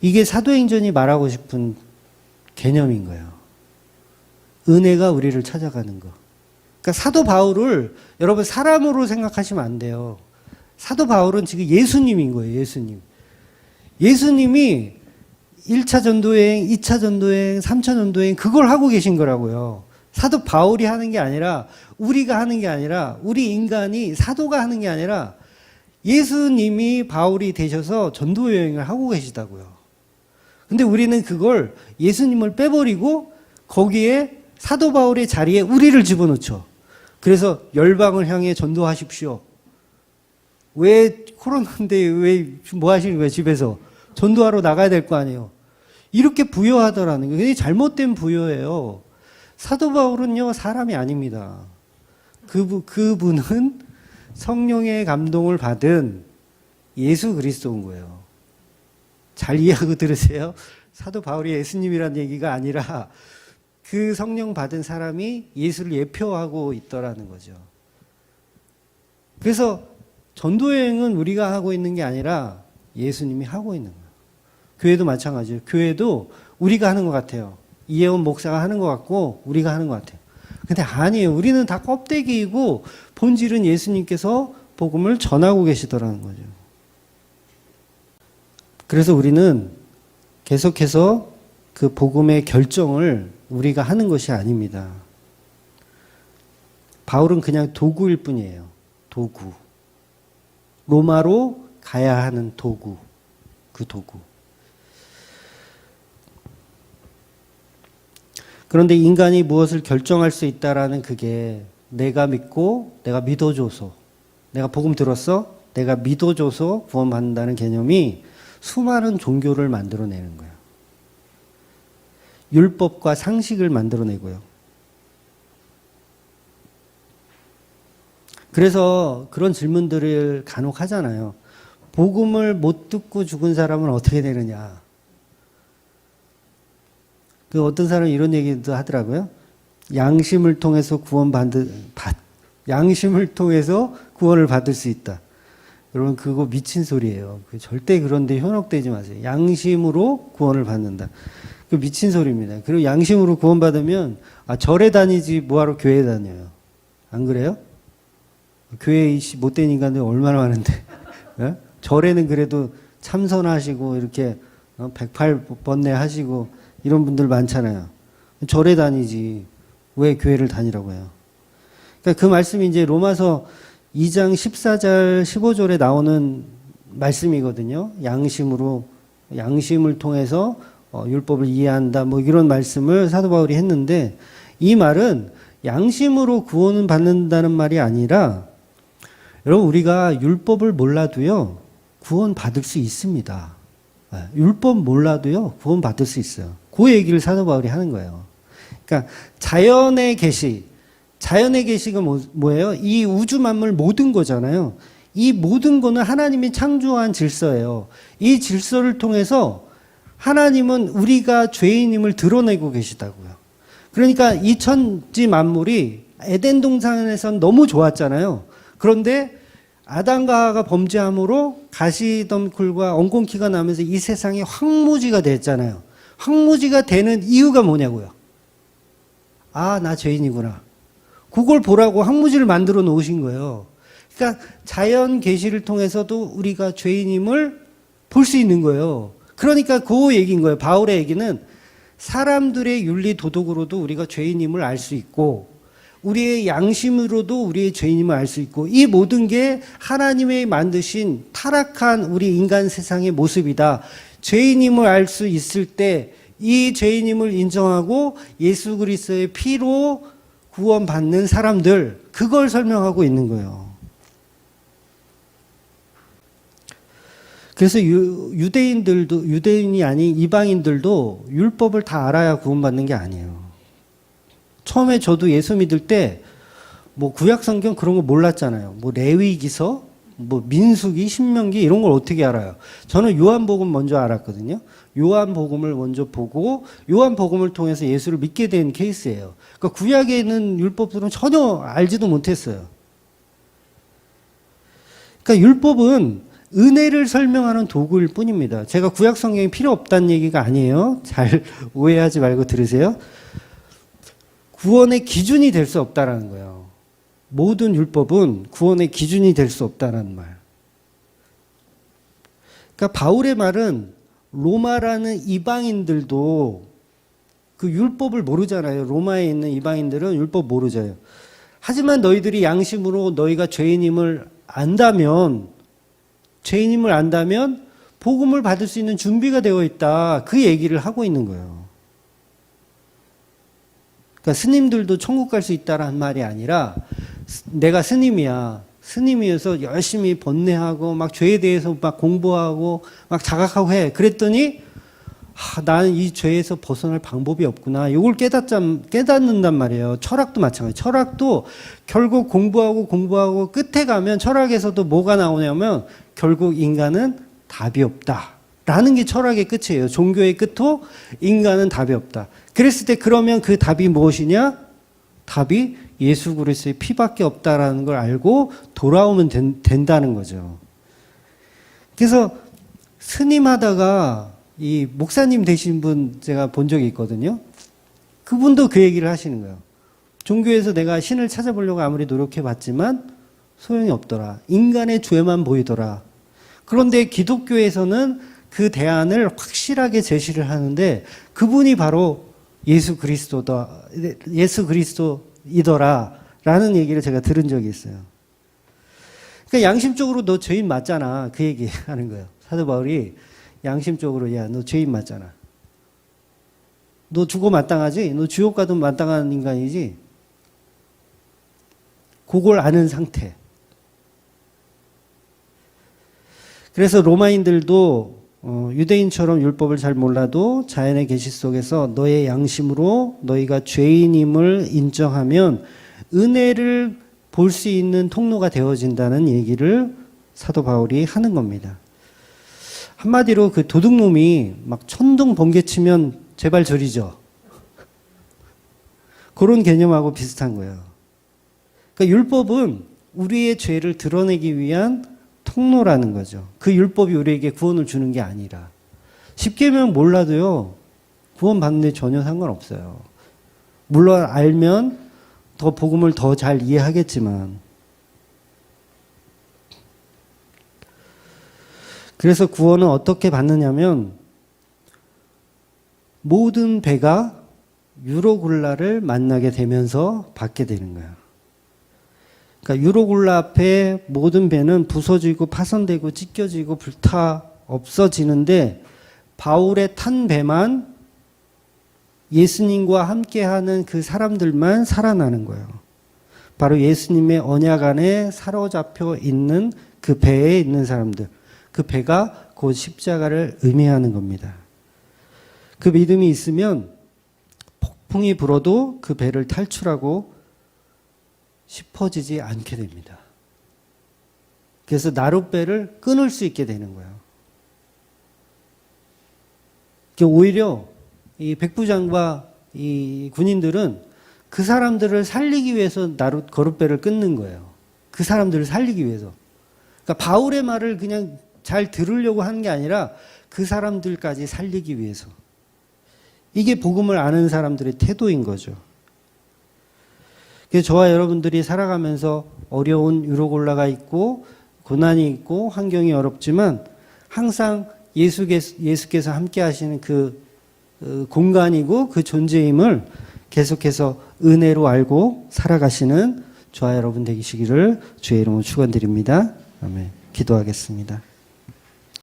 이게 사도행전이 말하고 싶은 개념인 거예요. 은혜가 우리를 찾아가는 거. 그러니까 사도 바울을 여러분 사람으로 생각하시면 안 돼요. 사도 바울은 지금 예수님인 거예요. 예수님. 예수님이 1차 전도여행, 2차 전도여행, 3차 전도여행 그걸 하고 계신 거라고요. 사도 바울이 하는 게 아니라 우리가 하는 게 아니라 우리 인간이 사도가 하는 게 아니라 예수님이 바울이 되셔서 전도여행을 하고 계시다고요. 근데 우리는 그걸 예수님을 빼버리고 거기에 사도 바울의 자리에 우리를 집어넣죠. 그래서 열방을 향해 전도하십시오. 왜 코로나인데 왜 뭐 하시는 거예요? 집에서 전도하러 나가야 될 거 아니에요. 이렇게 부여하더라는 거예요. 그게 잘못된 부여예요. 사도 바울은요 사람이 아닙니다. 그분은 성령의 감동을 받은 예수 그리스도인 거예요. 잘 이해하고 들으세요. 사도 바울이 예수님이란 얘기가 아니라 그 성령 받은 사람이 예수를 예표하고 있더라는 거죠. 그래서 전도여행은 우리가 하고 있는 게 아니라 예수님이 하고 있는 거예요. 교회도 마찬가지예요. 교회도 우리가 하는 것 같아요. 이혜원 목사가 하는 것 같고 우리가 하는 것 같아요. 근데 아니에요. 우리는 다 껍데기이고 본질은 예수님께서 복음을 전하고 계시더라는 거죠. 그래서 우리는 계속해서 그 복음의 결정을 우리가 하는 것이 아닙니다. 바울은 그냥 도구일 뿐이에요. 도구. 로마로 가야 하는 도구. 그 도구. 그런데 인간이 무엇을 결정할 수 있다라는 그게 내가 믿고 내가 믿어줘서 내가 복음 들었어? 내가 믿어줘서 구원받는다는 개념이 수많은 종교를 만들어내는 거예요. 율법과 상식을 만들어내고요. 그래서 그런 질문들을 간혹 하잖아요. 복음을 못 듣고 죽은 사람은 어떻게 되느냐. 그 어떤 사람이 이런 얘기도 하더라고요. 양심을 통해서 양심을 통해서 구원을 받을 수 있다. 여러분 그거 미친 소리예요. 절대 그런데 현혹되지 마세요. 양심으로 구원을 받는다. 그 미친 소리입니다. 그리고 양심으로 구원받으면 절에 다니지 뭐하러 교회에 다녀요. 안 그래요? 교회에 못된 인간들 얼마나 많은데. 예? 절에는 그래도 참선하시고 이렇게 108번뇌 하시고 이런 분들 많잖아요. 절에 다니지 왜 교회를 다니라고 해요. 그러니까 그 말씀이 이제 로마서 2장 14절 15절에 나오는 말씀이거든요. 양심을 통해서 율법을 이해한다 뭐 이런 말씀을 사도 바울이 했는데, 이 말은 양심으로 구원을 받는다는 말이 아니라, 여러분 우리가 율법을 몰라도요 구원 받을 수 있습니다. 율법 몰라도요 구원 받을 수 있어요. 그 얘기를 사도 바울이 하는 거예요. 그러니까 자연의 계시가 뭐예요? 이 우주 만물 모든 거잖아요. 이 모든 거는 하나님이 창조한 질서예요. 이 질서를 통해서 하나님은 우리가 죄인임을 드러내고 계시다고요. 그러니까 이 천지 만물이 에덴 동산에선 너무 좋았잖아요. 그런데 아담과 하와가 범죄함으로 가시덤굴과 엉겅퀴가 나면서 이 세상이 황무지가 됐잖아요. 황무지가 되는 이유가 뭐냐고요. 나 죄인이구나. 그걸 보라고 황무지를 만들어 놓으신 거예요. 그러니까 자연 계시를 통해서도 우리가 죄인임을 볼 수 있는 거예요. 그러니까 그 얘기인 거예요. 바울의 얘기는 사람들의 윤리 도덕으로도 우리가 죄인임을 알 수 있고, 우리의 양심으로도 우리의 죄인임을 알 수 있고, 이 모든 게 하나님의 만드신 타락한 우리 인간 세상의 모습이다. 죄인임을 알 수 있을 때 이 죄인임을 인정하고 예수 그리스도의 피로 구원받는 사람들, 그걸 설명하고 있는 거예요. 그래서 유대인이 아닌 이방인들도 율법을 다 알아야 구원받는 게 아니에요. 처음에 저도 예수 믿을 때 뭐 구약 성경 그런 거 몰랐잖아요. 뭐 레위기서, 뭐 민수기, 신명기 이런 걸 어떻게 알아요? 저는 요한복음 먼저 알았거든요. 요한복음을 먼저 보고 요한복음을 통해서 예수를 믿게 된 케이스예요. 그러니까 구약에 있는 율법들은 전혀 알지도 못했어요. 그러니까 율법은 은혜를 설명하는 도구일 뿐입니다. 제가 구약 성경이 필요 없다는 얘기가 아니에요. 잘 오해하지 말고 들으세요. 구원의 기준이 될 수 없다라는 거예요. 모든 율법은 구원의 기준이 될 수 없다는 말. 그러니까 바울의 말은 로마라는 이방인들도 그 율법을 모르잖아요. 로마에 있는 이방인들은 율법 모르잖아요. 하지만 너희들이 양심으로 너희가 죄인임을 안다면 복음을 받을 수 있는 준비가 되어 있다. 그 얘기를 하고 있는 거예요. 그러니까 스님들도 천국 갈 수 있다라는 말이 아니라, 내가 스님이어서 열심히 번뇌하고 막 죄에 대해서 막 공부하고 막 자각하고 해. 그랬더니 나는 이 죄에서 벗어날 방법이 없구나. 이걸 깨닫는단 말이에요. 철학도 마찬가지예요. 철학도 결국 공부하고 끝에 가면 철학에서도 뭐가 나오냐면 결국 인간은 답이 없다. 라는 게 철학의 끝이에요. 종교의 끝도 인간은 답이 없다. 그랬을 때 그러면 그 답이 무엇이냐? 답이 예수 그리스도의 피밖에 없다라는 걸 알고 돌아오면 된다는 거죠. 그래서 스님 하다가 이 목사님 되신 분 제가 본 적이 있거든요. 그분도 그 얘기를 하시는 거예요. 종교에서 내가 신을 찾아보려고 아무리 노력해봤지만 소용이 없더라. 인간의 죄만 보이더라. 그런데 기독교에서는 그 대안을 확실하게 제시를 하는데 그분이 바로 예수 그리스도이더라라는 얘기를 제가 들은 적이 있어요. 그러니까 양심적으로 너 죄인 맞잖아. 그 얘기 하는 거예요. 사도 바울이 양심적으로, 야, 너 죄인 맞잖아. 너 죽어 마땅하지? 너 지옥 가도 마땅한 인간이지? 그걸 아는 상태. 그래서 로마인들도 유대인처럼 율법을 잘 몰라도 자연의 계시 속에서 너의 양심으로 너희가 죄인임을 인정하면 은혜를 볼 수 있는 통로가 되어진다는 얘기를 사도 바울이 하는 겁니다. 한마디로 그 도둑놈이 막 천둥 번개치면 제발 저리죠. 그런 개념하고 비슷한 거예요. 그러니까 율법은 우리의 죄를 드러내기 위한 통로라는 거죠. 그 율법이 우리에게 구원을 주는 게 아니라. 십계명 몰라도요, 구원 받는데 전혀 상관없어요. 물론 알면 더 복음을 더 잘 이해하겠지만. 그래서 구원은 어떻게 받느냐면 모든 배가 유로굴라를 만나게 되면서 받게 되는 거예요. 그러니까 유로굴라 앞에 모든 배는 부서지고 파손되고 찢겨지고 불타 없어지는데 바울의 탄 배만 예수님과 함께하는 그 사람들만 살아나는 거예요. 바로 예수님의 언약 안에 사로잡혀 있는 그 배에 있는 사람들. 그 배가 곧 십자가를 의미하는 겁니다. 그 믿음이 있으면 폭풍이 불어도 그 배를 탈출하고 싶어지지 않게 됩니다. 그래서 나룻배를 끊을 수 있게 되는 거예요. 오히려 이 백부장과 이 군인들은 그 사람들을 살리기 위해서 거룻배를 끊는 거예요. 그 사람들을 살리기 위해서. 그러니까 바울의 말을 그냥 잘 들으려고 하는 게 아니라 그 사람들까지 살리기 위해서. 이게 복음을 아는 사람들의 태도인 거죠. 그래서 저와 여러분들이 살아가면서 어려운 유로골라가 있고 고난이 있고 환경이 어렵지만 항상 예수께서 함께 하시는 그 공간이고 그 존재임을 계속해서 은혜로 알고 살아가시는 저와 여러분 되시기를 주의 이름으로 축원드립니다. 아멘. 기도하겠습니다.